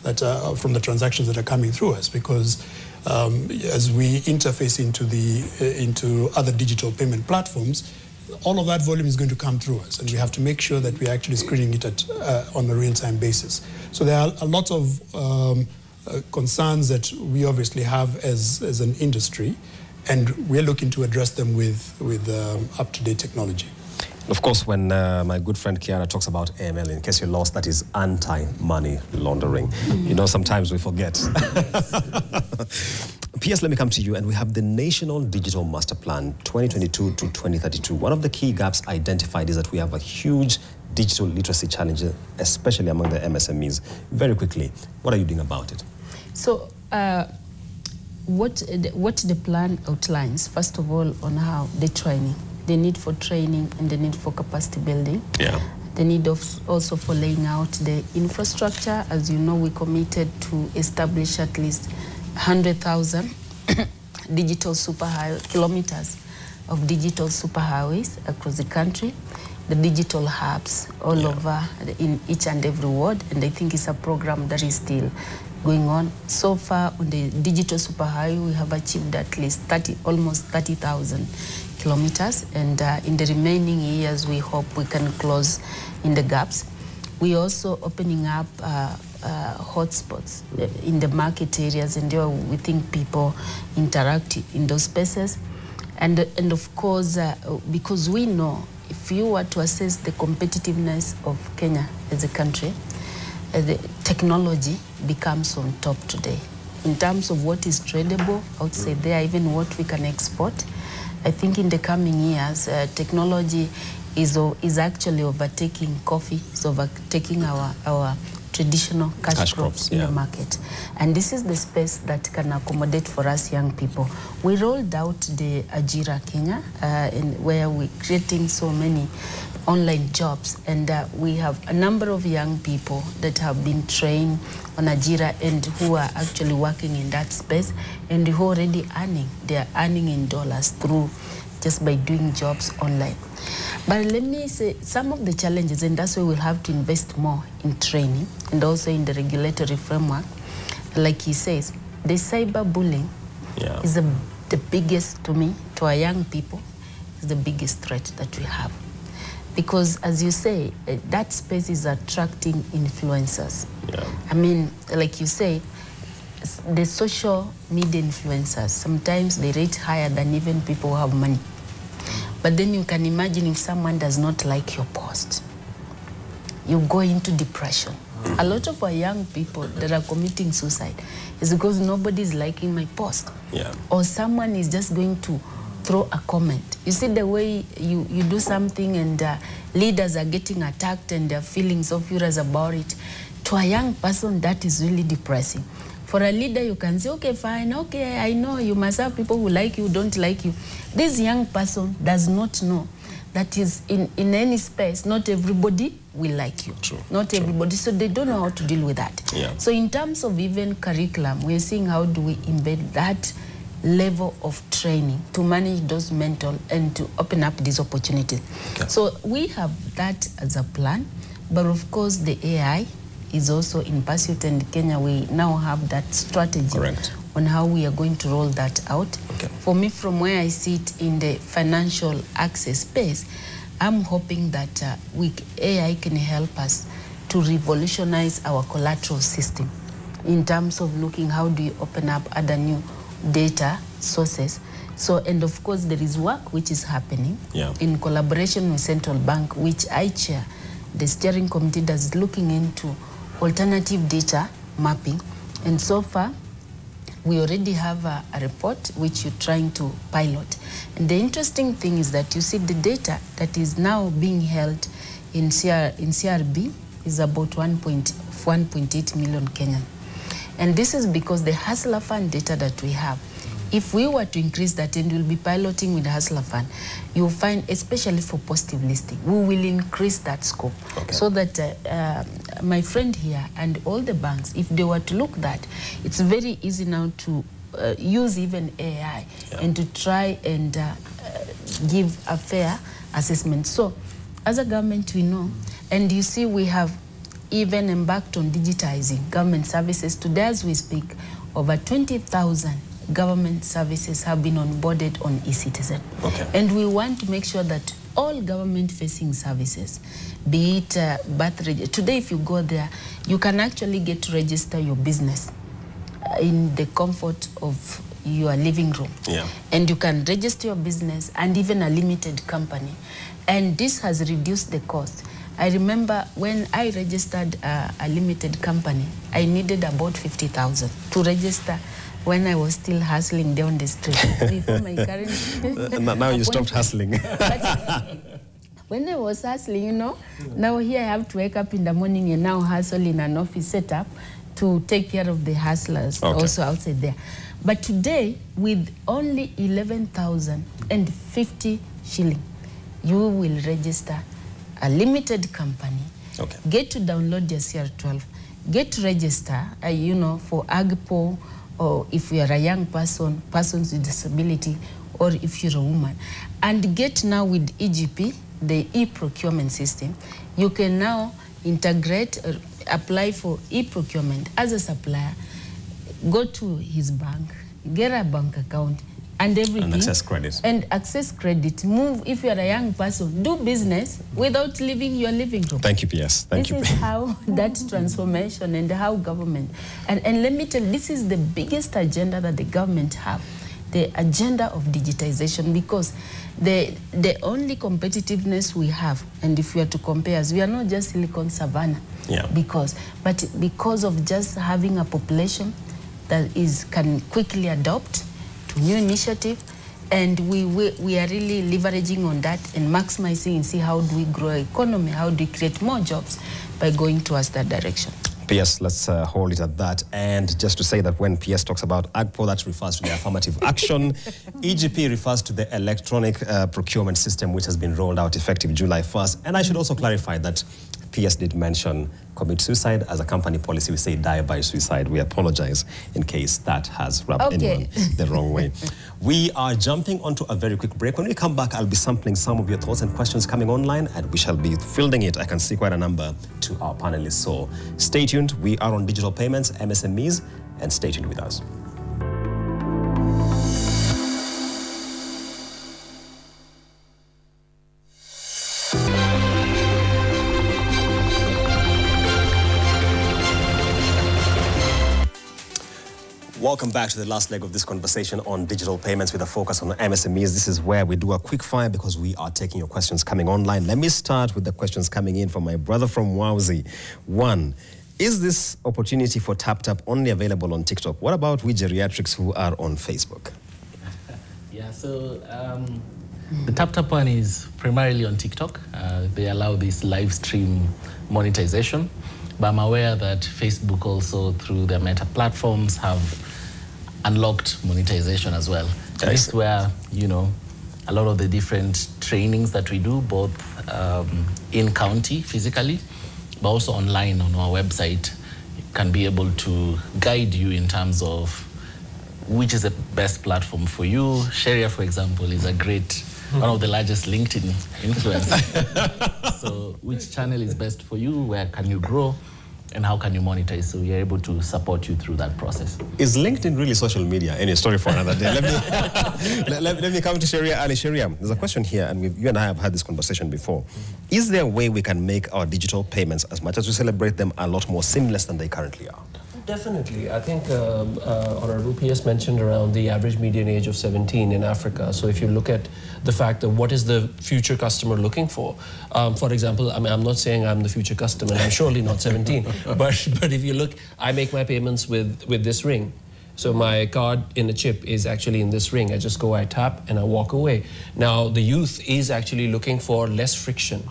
that are from the transactions that are coming through us, because as we interface into other digital payment platforms, all of that volume is going to come through us, and we have to make sure that we're actually screening it on a real-time basis. So there are a lot of concerns that we obviously have as an industry, and we're looking to address them with up-to-date technology. Of course, when my good friend Kiara talks about AML, in case you lost, that is anti-money laundering. You know, sometimes we forget. PS, let me come to you, and we have the National Digital Master Plan 2022 to 2032. One of the key gaps identified is that we have a huge digital literacy challenge, especially among the MSMEs. Very quickly, what are you doing about it? So, what the plan outlines, first of all, on how the training, the need for training and the need for capacity building. Yeah. The need of also for laying out the infrastructure. As you know, we committed to establish at least 100,000 digital kilometers of digital superhighways across the country, the digital hubs all over in each and every ward, and I think it's a program that is still going on. So far on the digital superhighway, we have achieved at least almost 30,000 kilometers, and in the remaining years, we hope we can close in the gaps. We're also opening up hotspots in the market areas, and there we think people interact in those spaces. And of course, because we know if you were to assess the competitiveness of Kenya as a country, the technology becomes on top today. In terms of what is tradable, I would say there, even what we can export. I think in the coming years, technology is actually overtaking coffee, is overtaking our traditional cash crops in the market. And this is the space that can accommodate for us young people. We rolled out the Ajira Kenya, where we're creating so many online jobs, and we have a number of young people that have been trained on Ajira and who are actually working in that space and who are already earning. They are earning in dollars through just by doing jobs online. But let me say some of the challenges, and that's why we'll have to invest more in training and also in the regulatory framework. Like he says, the cyberbullying is the biggest, to me, to our young people, is the biggest threat that we have. Because as you say, that space is attracting influencers. Yeah. I mean, like you say, the social media influencers, sometimes they rate higher than even people who have money. But then you can imagine if someone does not like your post, you go into depression. A lot of our young people that are committing suicide is because nobody is liking my post. Yeah. Or someone is just going to throw a comment. You see the way you do something and leaders are getting attacked and they're feeling so furious about it. To a young person, that is really depressing. For a leader, you can say, okay, fine, okay, I know you must have people who like you, don't like you. This young person does not know that is in any space, not everybody will like you. True. Not everybody, so they don't know how to deal with that. Yeah. So in terms of even curriculum, we're seeing how do we embed that level of training to manage those mental and to open up these opportunities. Okay. So we have that as a plan, but of course the AI is also in pursuit, and Kenya, we now have that strategy on how we are going to roll that out. Okay. For me, from where I sit in the financial access space, I'm hoping that AI can help us to revolutionize our collateral system in terms of looking how do you open up other new data sources. So, and of course, there is work which is happening in collaboration with Central Bank, which I chair, the steering committee that's looking into alternative data mapping. And so far, we already have a report which you're trying to pilot. And the interesting thing is that you see the data that is now being held in CRB is about 1.8 million Kenyan. And this is because the Hustler Fund data that we have, if we were to increase that, and we'll be piloting with the Hustler Fund, you'll find, especially for positive listing, we will increase that scope. Okay. So that my friend here and all the banks, if they were to look that, it's very easy now to use even AI and to try and give a fair assessment. So as a government, we know, and you see we have even embarked on digitizing government services. Today, as we speak, over 20,000 government services have been onboarded on eCitizen. Okay. And we want to make sure that all government-facing services, be it birth register. Today, if you go there, you can actually get to register your business in the comfort of your living room. Yeah. And you can register your business and even a limited company. And this has reduced the cost. I remember when I registered a limited company, I needed about 50,000 to register when I was still hustling down the street before my current... Now you stopped hustling. When I was hustling, you know, now here I have to wake up in the morning and now hustle in an office setup to take care of the hustlers also outside there. But today, with only 11,050 shilling, you will register a limited company, get to download your CR12, get to register, you know, for AGPO, or if you are a young person, persons with disability, or if you're a woman, and get now with EGP, the e-procurement system, you can now integrate, apply for e-procurement as a supplier, go to his bank, get a bank account, and everything. And access credit. And access credit. Move, if you're a young person, do business without leaving your living room. Thank you, PS. Thank you. This is how that transformation and how government, and let me tell you, this is the biggest agenda that the government have, the agenda of digitization, because the only competitiveness we have, and if we are to compare us, we are not just Silicon Savannah, but because of just having a population that can quickly adopt to new initiative, and we are really leveraging on that and maximizing and see how do we grow our economy, how do we create more jobs by going towards that direction. PS, let's hold it at that. And just to say that when PS talks about AGPO, that refers to the affirmative action. EGP refers to the electronic procurement system, which has been rolled out effective July 1st. And I should also clarify that PS did mention commit suicide. As a company policy, we say die by suicide. We apologize in case that has rubbed anyone the wrong way. We are jumping onto a very quick break. When we come back, I'll be sampling some of your thoughts and questions coming online, and we shall be fielding it. I can see quite a number to our panelists. So stay tuned. We are on digital payments, MSMEs, and stay tuned with us. Welcome back to the last leg of this conversation on digital payments with a focus on MSMEs. This is where we do a quick fire because we are taking your questions coming online. Let me start with the questions coming in from my brother from Wauzi. One, is this opportunity for TapTap only available on TikTok? What about we geriatrics who are on Facebook? Yeah, so the TapTap one is primarily on TikTok. They allow this live stream monetization. But I'm aware that Facebook also, through their Meta platforms, have unlocked monetization as well. This is where, you know, a lot of the different trainings that we do, both in county physically, but also online on our website, can be able to guide you in terms of which is the best platform for you. Sharia, for example, is a great, one of the largest LinkedIn influencers. So which channel is best for you? Where can you grow? And how can you monetize? So we are able to support you through that process. Is LinkedIn really social media? Any story for another day. Let me come to Sharia Ali. Sharia, there's a question here, and you and I have had this conversation before. Is there a way we can make our digital payments, as much as we celebrate them, a lot more seamless than they currently are? Definitely. I think Honorable PS mentioned around the average median age of 17 in Africa. So if you look at the fact that what is the future customer looking for example, I mean, I'm not saying I'm the future customer, I'm surely not 17, but if you look, I make my payments with this ring. So my card in the chip is actually in this ring. I just go, I tap, and I walk away. Now, the youth is actually looking for less friction.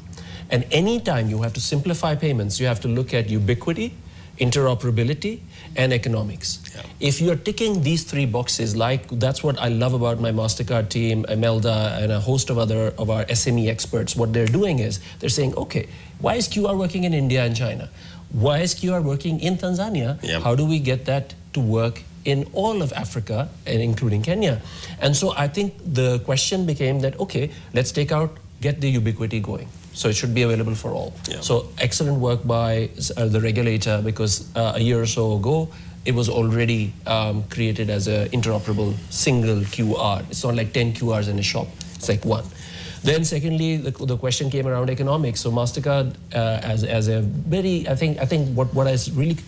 And anytime you have to simplify payments, you have to look at ubiquity, interoperability, and economics. Yeah. If you're ticking these three boxes, like that's what I love about my MasterCard team, Imelda, and a host of our SME experts, what they're doing is they're saying, okay, why is QR working in India and China? Why is QR working in Tanzania? Yep. How do we get that to work in all of Africa, and including Kenya? And so I think the question became that, okay, let's get the ubiquity going. So it should be available for all. Yeah. So excellent work by the regulator, because a year or so ago, it was already created as an interoperable single QR. It's not like 10 QRs in a shop. It's like one. Then secondly, the question came around economics. So MasterCard, as a very, I think what is really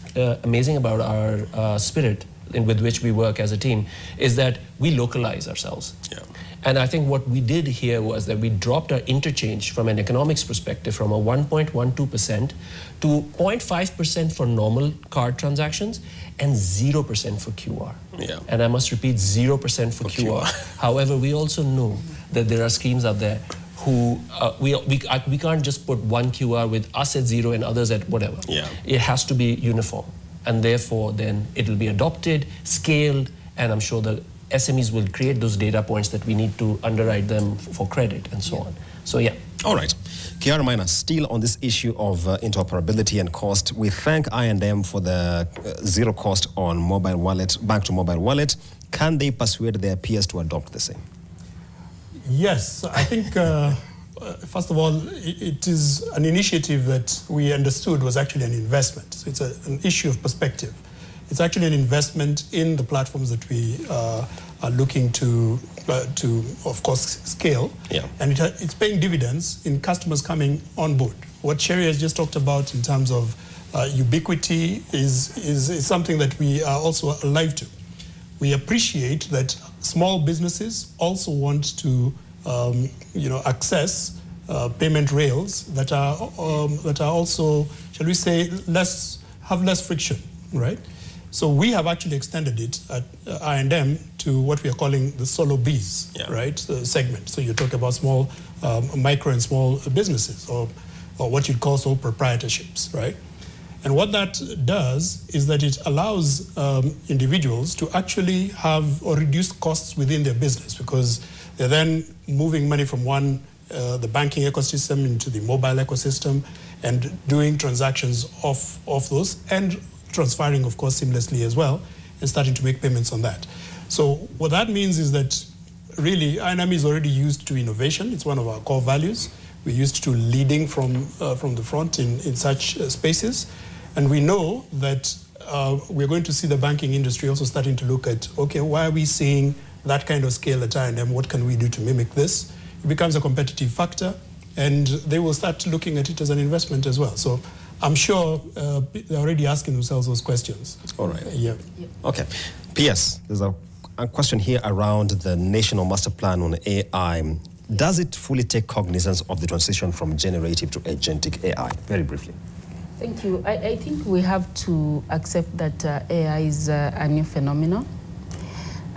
amazing about our spirit with which we work as a team is that we localize ourselves. Yeah. And I think what we did here was that we dropped our interchange from an economics perspective from a 1.12% to 0.5% for normal card transactions and 0% for QR. Yeah. And I must repeat, 0% for QR. However, we also know that there are schemes out there who we can't just put one QR with us at 0 and others at whatever. Yeah. It has to be uniform. And therefore, then it will be adopted, scaled, and I'm sure the SMEs will create those data points that we need to underwrite them for credit and so on. So, yeah. All right. Kiara Maina, still on this issue of interoperability and cost, we thank I&M for the zero cost on mobile wallet, bank to mobile wallet. Can they persuade their peers to adopt the same? Yes, I think, first of all, it is an initiative that we understood was actually an investment. So it's an issue of perspective. It's actually an investment in the platforms that we are looking to of course, scale. Yeah. And it's paying dividends in customers coming on board. What Sherry has just talked about in terms of ubiquity is something that we are also alive to. We appreciate that small businesses also want to access payment rails that are also, shall we say, have less friction, right? So we have actually extended it at I&M to what we are calling the solo Bs, right, segment. So you talk about small, micro and small businesses, or what you'd call sole proprietorships, right? And what that does is that it allows individuals to actually have or reduce costs within their business, because they're then moving money from the banking ecosystem into the mobile ecosystem and doing transactions off those, and transferring, of course, seamlessly as well, and starting to make payments on that. So what that means is that really I&M is already used to innovation. It's one of our core values. We're used to leading from the front in such spaces. And we know that we're going to see the banking industry also starting to look at, okay, why are we seeing that kind of scale at I&M? What can we do to mimic this? It becomes a competitive factor, and they will start looking at it as an investment as well. So I'm sure they're already asking themselves those questions. All right. Yeah. Okay. P.S. There's a question here around the National Master Plan on AI. Does it fully take cognizance of the transition from generative to agentic AI? Very briefly. Thank you. I think we have to accept that AI is a new phenomenon,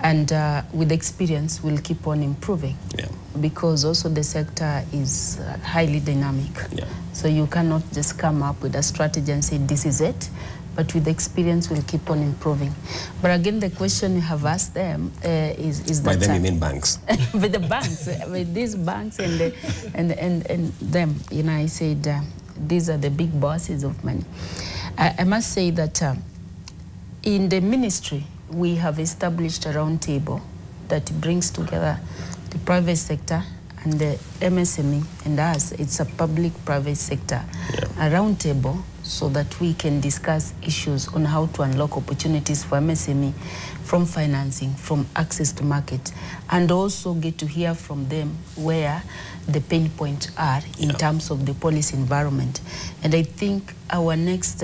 and with experience we'll keep on improving. Yeah. Because also the sector is highly dynamic. Yeah. So you cannot just come up with a strategy and say this is it, but with experience we'll keep on improving. But again, the question you have asked them is that... By them you mean banks? With the banks, with these banks and them, I said these are the big bosses of money. I must say that in the ministry we have established a round table that brings together the private sector and the MSME and us. It's a public-private sector, a round table, so that we can discuss issues on how to unlock opportunities for MSME from financing, from access to market, and also get to hear from them where the pain points are in terms of the policy environment. And I think our next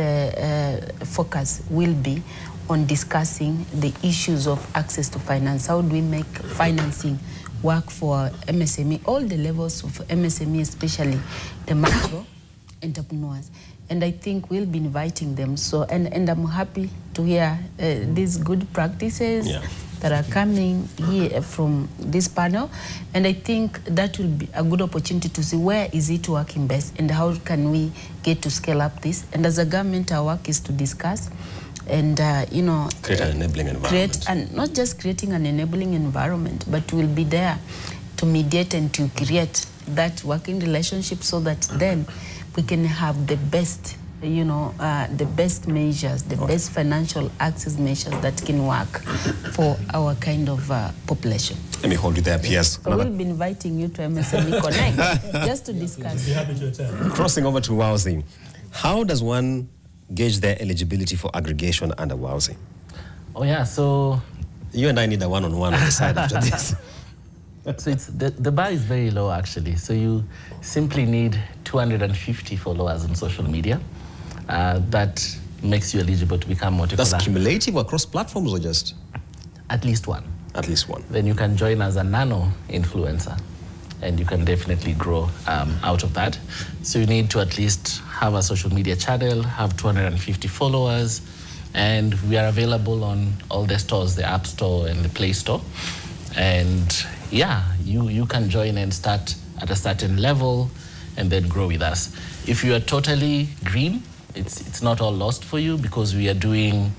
focus will be on discussing the issues of access to finance. How do we make financing work for MSME, all the levels of MSME, especially the micro entrepreneurs? And I think we'll be inviting them. So, and I'm happy to hear these good practices that are coming here from this panel. And I think that will be a good opportunity to see where is it working best and how can we get to scale up this. And as a government, our work is to discuss and, create an enabling environment. And not just creating an enabling environment, but we'll be there to mediate and to create that working relationship so that then we can have the best, the best measures, the best financial access measures that can work for our kind of population. Let me hold you there, P.S. So we'll be inviting you to MSME Connect just to discuss. Be happy to attend. Crossing over to WOWSY, how does one gauge their eligibility for aggregation under WOWSY? Oh yeah, so you and I need a one-on-one on the side after this. So the bar is very low, actually. So you simply need 250 followers on social media. That makes you eligible to become what you call That's cumulative across platforms or just? At least one. At least one. then you can join as a nano influencer, and you can definitely grow out of that. So you need to at least have a social media channel, have 250 followers, and we are available on all the stores, the App Store and the Play Store. And yeah, you can join and start at a certain level and then grow with us. If you are totally green, it's not all lost for you, because we are doing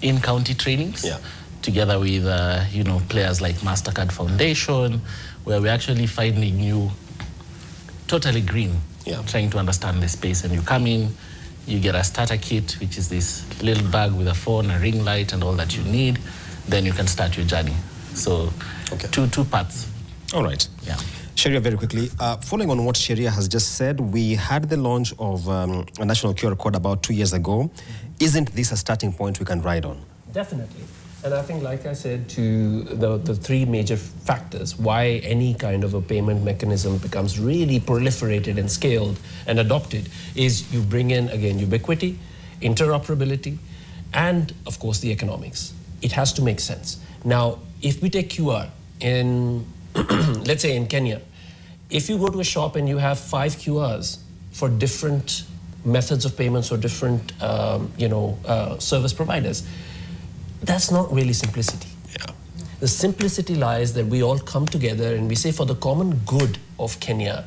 in-county trainings together with players like MasterCard Foundation, where we're actually finding you totally green, trying to understand the space. And you come in, you get a starter kit, which is this little bag with a phone, a ring light, and all that you need. Then you can start your journey. So two parts. All right. Yeah. Sheria, very quickly, following on what Sheria has just said, we had the launch of a national QR code about 2 years ago. Isn't this a starting point we can ride on? Definitely. And I think, like I said, to the three major factors why any kind of a payment mechanism becomes really proliferated and scaled and adopted is you bring in, again, ubiquity, interoperability, and, of course, the economics. It has to make sense. Now, if we take QR in, let's say in Kenya, if you go to a shop and you have 5 QRs for different methods of payments or different, service providers, that's not really simplicity. Yeah. The simplicity lies that we all come together and we say, for the common good of Kenya,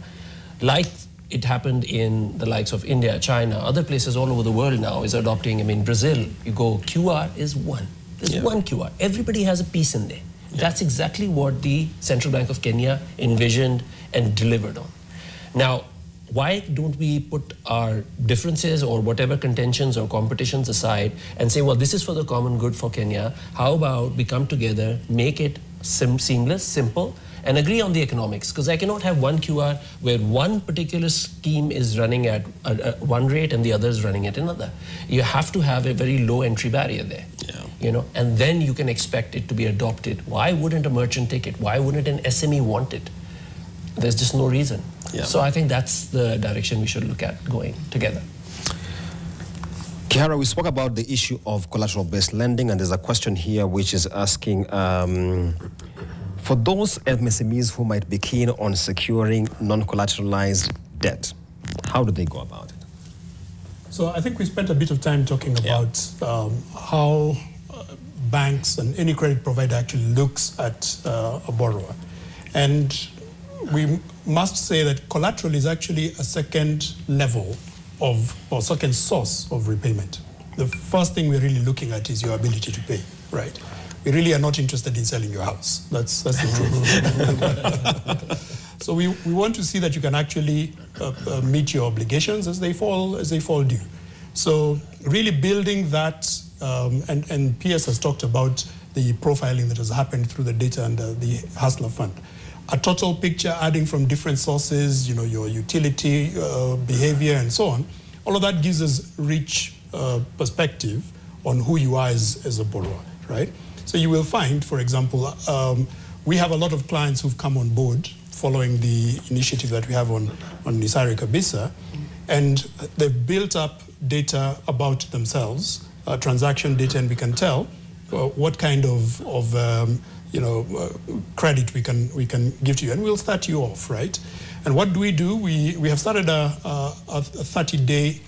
like it happened in the likes of India, China, other places all over the world now is adopting. I mean, Brazil, you go, QR is one. There's one QR. Everybody has a piece in there. That's exactly what the Central Bank of Kenya envisioned and delivered on. Now, why don't we put our differences or whatever contentions or competitions aside and say, well, this is for the common good for Kenya. How about we come together, make it seamless, simple, and agree on the economics? Because I cannot have one QR where one particular scheme is running at one rate and the other is running at another. You have to have a very low entry barrier there. And then you can expect it to be adopted. Why wouldn't a merchant take it? Why wouldn't an SME want it? There's just no reason. So I think that's the direction we should look at going together. Kihara, we spoke about the issue of collateral-based lending, and there's a question here which is asking, for those MSMEs who might be keen on securing non-collateralized debt, how do they go about it? So I think we spent a bit of time talking about how banks and any credit provider actually looks at a borrower. And we must say that collateral is actually a second level of, or second source of repayment. The first thing we're really looking at is your ability to pay, right? We really are not interested in selling your house. That's the truth. So we want to see that you can actually meet your obligations as they fall due. So really building that, and PS has talked about the profiling that has happened through the data and the Hustler Fund. A total picture adding from different sources, your utility, behavior, and so on. All of that gives us rich perspective on who you are as a borrower, right? So you will find, for example, we have a lot of clients who've come on board following the initiative that we have on Nisari Kabisa, and they've built up data about themselves, transaction data, and we can tell what kind of credit we can give to you, and we'll start you off, right? And what do? We have started a 30-day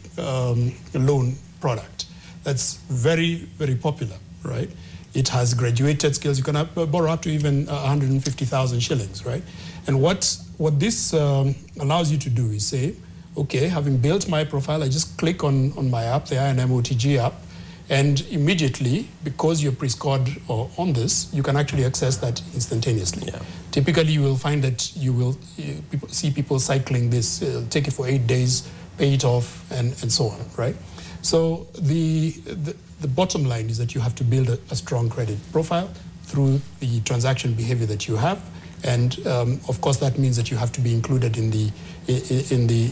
loan product that's very, very popular, right? It has graduated scales. You can borrow up to even 150,000 shillings, right? And what this allows you to do is say, okay, having built my profile, I just click on my app, the INM-OTG app, and immediately, because you're pre-scored on this, you can actually access that instantaneously. Yeah. Typically, you will find that you will see people cycling this, take it for 8 days, pay it off, and so on, right? So the bottom line is that you have to build a strong credit profile through the transaction behavior that you have. And of course, that means that you have to be included in the,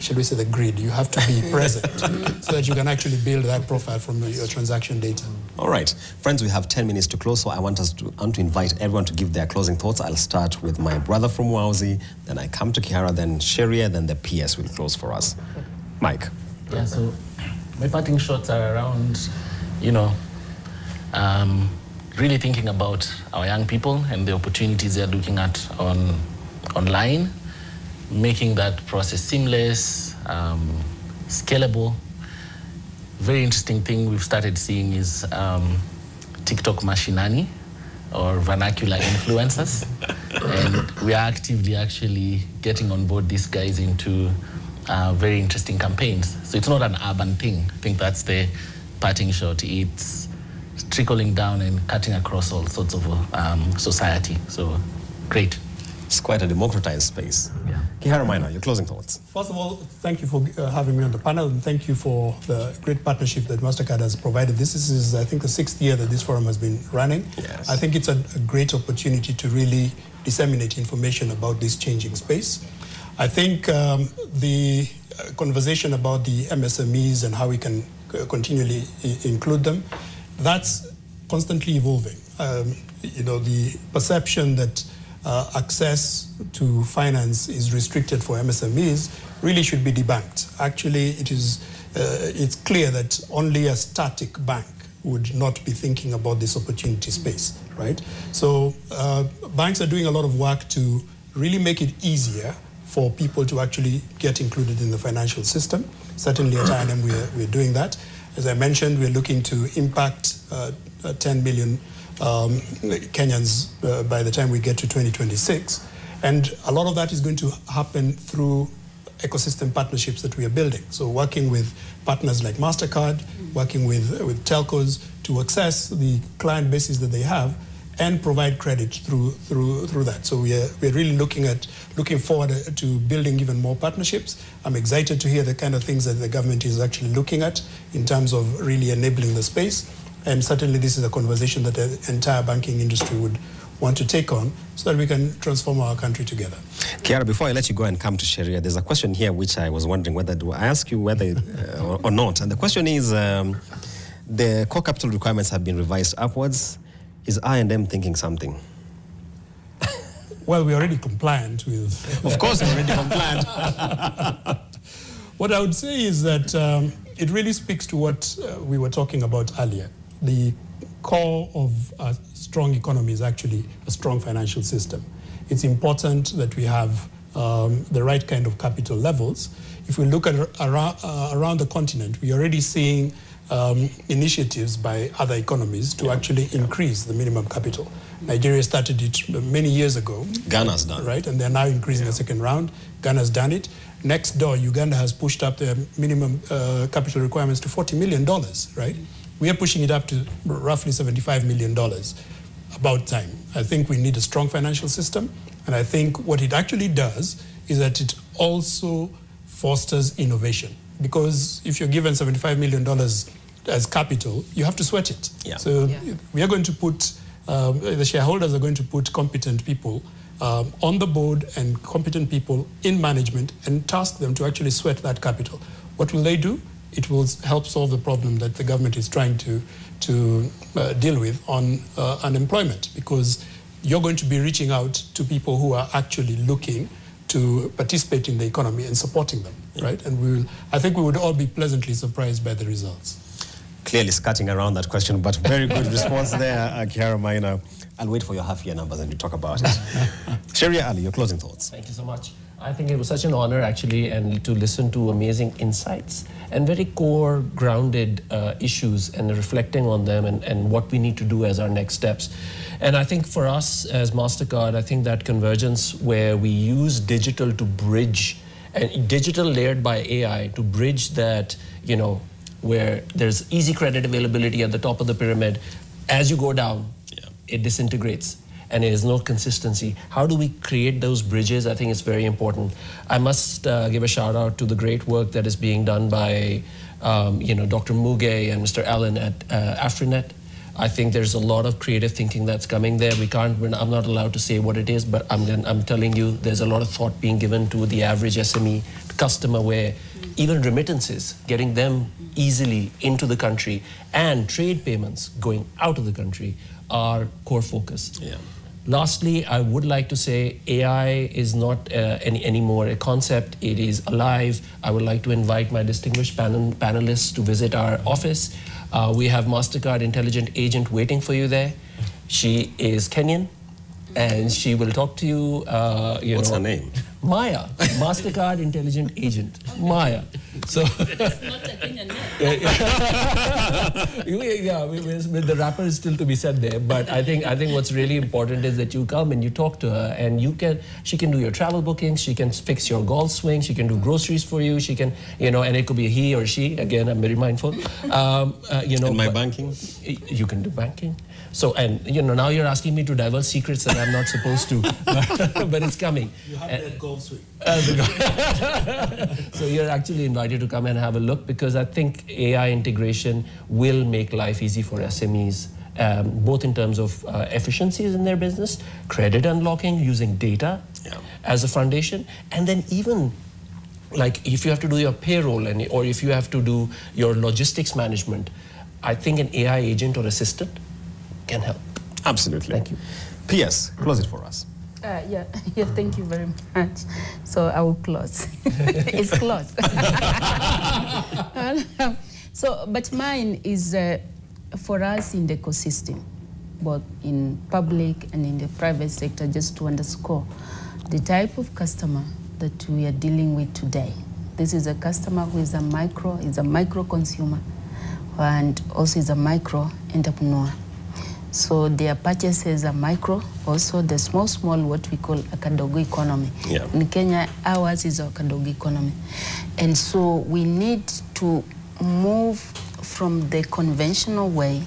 shall we say, the grid. You have to be present so that you can actually build that profile from your transaction data. All right. Friends, we have 10 minutes to close, so I want to invite everyone to give their closing thoughts. I'll start with my brother from Wauzi, then I come to Kihara, then Sheria, then the PS will close for us. Mike. Yeah, so my parting shots are around, really thinking about our young people and the opportunities they're looking at online, making that process seamless, scalable. Very interesting thing we've started seeing is TikTok mashinani, or vernacular influencers. And we are actively actually getting on board these guys into very interesting campaigns. So it's not an urban thing. I think that's the parting shot. It's trickling down and cutting across all sorts of society. So great. It's quite a democratized space. Yeah. Kihara Maina, your closing thoughts. First of all, thank you for having me on the panel, and thank you for the great partnership that MasterCard has provided. This is, I think, the 6th year that this forum has been running. Yes. I think it's a great opportunity to really disseminate information about this changing space. I think the conversation about the MSMEs and how we can continually include them, that's constantly evolving. You know, the perception that access to finance is restricted for MSMEs really should be debunked. Actually, it's clear that only a static bank would not be thinking about this opportunity space, right? So banks are doing a lot of work to really make it easier for people to actually get included in the financial system. Certainly at I&M we're doing that. As I mentioned, we're looking to impact 10 million Kenyans by the time we get to 2026. And a lot of that is going to happen through ecosystem partnerships that we are building. So working with partners like MasterCard, working with telcos to access the client bases that they have and provide credit through that. So we're really looking forward to building even more partnerships. I'm excited to hear the kind of things that the government is actually looking at in terms of really enabling the space. And certainly this is a conversation that the entire banking industry would want to take on so that we can transform our country together. Kiara, before I let you go and come to Sharia, there's a question here which I was wondering whether do I ask you whether or not. And the question is, the core capital requirements have been revised upwards. Is I&M thinking something? Well, we're already compliant with... Of course, we're already compliant. What I would say is that it really speaks to what we were talking about earlier. The core of a strong economy is actually a strong financial system. It's important that we have the right kind of capital levels. If we look at around the continent, we're already seeing initiatives by other economies to actually increase the minimum capital. Nigeria started it many years ago. Ghana's done. Right, and they're now increasing a second round. Ghana's done it. Next door, Uganda has pushed up their minimum capital requirements to $40 million, right? We are pushing it up to roughly $75 million. About time. I think we need a strong financial system, and I think what it actually does is that it also fosters innovation. Because if you're given $75 million as capital, you have to sweat it. Yeah. So we are going to put, the shareholders are going to put competent people on the board and competent people in management and task them to actually sweat that capital. What will they do? It will help solve the problem that the government is trying to deal with on unemployment, because you're going to be reaching out to people who are actually looking to participate in the economy and supporting them, right? And I think we would all be pleasantly surprised by the results. Clearly skirting around that question, but very good response there, Kihara Maina. I'll wait for your half-year numbers and we talk about it. Sharia Ali, your closing thoughts. Thank you so much. I think it was such an honor, actually, and to listen to amazing insights and very core, grounded issues and reflecting on them and what we need to do as our next steps. And I think for us as MasterCard, I think that convergence where we use digital to bridge, and digital layered by AI to bridge that, you know, where there's easy credit availability at the top of the pyramid. As you go down, it disintegrates. And there is no consistency. How do we create those bridges? I think it's very important. I must give a shout out to the great work that is being done by Dr. Muge and Mr. Allen at Afrinet. I think there's a lot of creative thinking that's coming there. I'm not allowed to say what it is, but I'm telling you, there's a lot of thought being given to the average SME customer, where even remittances, getting them easily into the country, and trade payments going out of the country are core focus. Yeah. Lastly, I would like to say AI is not anymore a concept, it is alive. I would like to invite my distinguished panelists to visit our office. We have MasterCard Intelligent Agent waiting for you there. She is Kenyan, and she will talk to you. What's her name? Maya, MasterCard Intelligent Agent. Maya. So That's not a Kenyan name. yeah, with the rapper is still to be said there. But I think what's really important is that you come and you talk to her, and she can do your travel bookings, she can fix your golf swing, she can do groceries for you, she can, and it could be he or she. Again, I'm very mindful. And my banking? You can do banking. So, and now you're asking me to divulge secrets that I'm not supposed to, but it's coming. You have that golf swing. So you're actually invited to come and have a look, because I think AI integration will make life easy for SMEs, both in terms of efficiencies in their business, credit unlocking using data as a foundation, and then even like if you have to do your payroll or if you have to do your logistics management, I think an AI agent or assistant can help. Absolutely. Thank you. P.S. Close it for us. Yeah, thank you very much. So I will close. It's closed. But mine is for us in the ecosystem, both in public and in the private sector, just to underscore the type of customer that we are dealing with today. This is a customer who is a micro consumer, and also is a micro entrepreneur. So their purchases are micro, also the small, what we call a kadogo economy. Yeah. In Kenya, ours is a kadogo economy. And so we need to move from the conventional way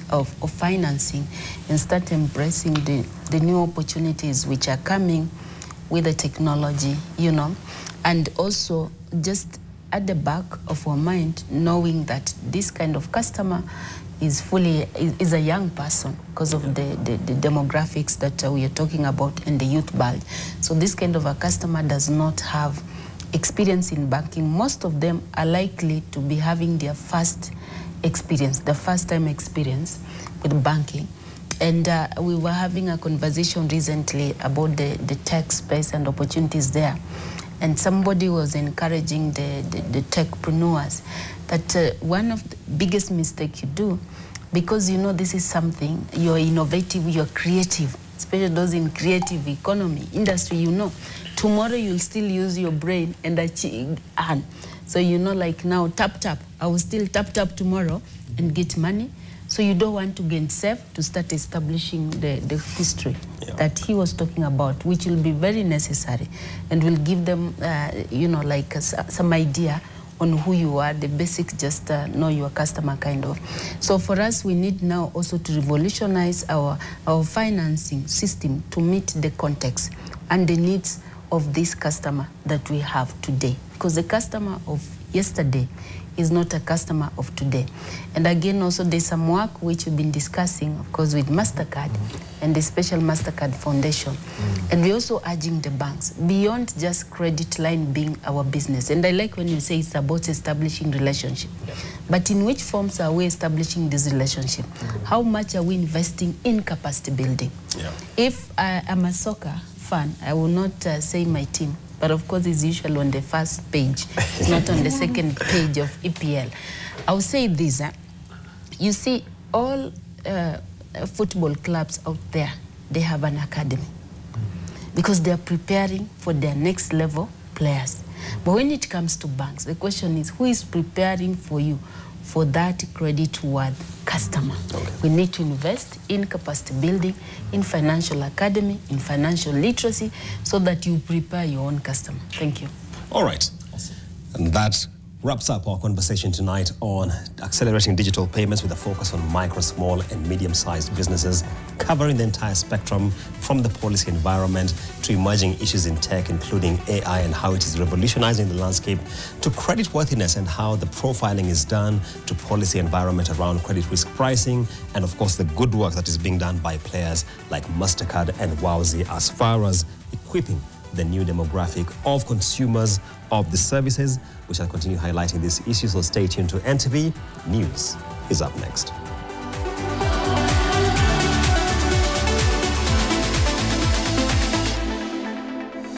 of financing and start embracing the new opportunities which are coming with the technology, and also just at the back of our mind, knowing that this kind of customer is a young person because of the demographics that we are talking about and the youth bulge. So this kind of a customer does not have experience in banking. Most of them are likely to be having their first time experience with banking. And we were having a conversation recently about the tech space and opportunities there. And somebody was encouraging the techpreneurs that one of the biggest mistakes you do, because this is something, you're innovative, you're creative, especially those in creative economy, industry, tomorrow you'll still use your brain and achieve. So like now, tap, I will still tap tomorrow and get money. So you don't want to gain safe to start establishing the history that he was talking about, which will be very necessary and will give them, some idea on who you are, the basic just know your customer kind of. So for us, we need now also to revolutionize our financing system to meet the context and the needs of this customer that we have today. Because the customer of yesterday is not a customer of today. And again, also there's some work which we've been discussing, of course, with MasterCard and the Special MasterCard Foundation. And we're also urging the banks, beyond just credit line being our business. And I like when you say it's about establishing relationship. But in which forms are we establishing this relationship? How much are we investing in capacity building? If I'm a soccer fan, I will not say my team. But of course, it's usually on the first page, not on the second page of EPL. I'll say this. You see, all football clubs out there, they have an academy because they're preparing for their next level players. But when it comes to banks, the question is, who is preparing for you for that credit-worthy customer? We need to invest in capacity building, in financial academy, in financial literacy, so that you prepare your own customer. Thank you. All right. Awesome. And that wraps up our conversation tonight on accelerating digital payments with a focus on micro, small, and medium-sized businesses, covering the entire spectrum from the policy environment to emerging issues in tech, including AI and how it is revolutionizing the landscape, to creditworthiness and how the profiling is done, to policy environment around credit risk pricing, and of course the good work that is being done by players like MasterCard and Wowzy as far as equipping the new demographic of consumers of the services. We shall continue highlighting this issue, so stay tuned to NTV. News is up next.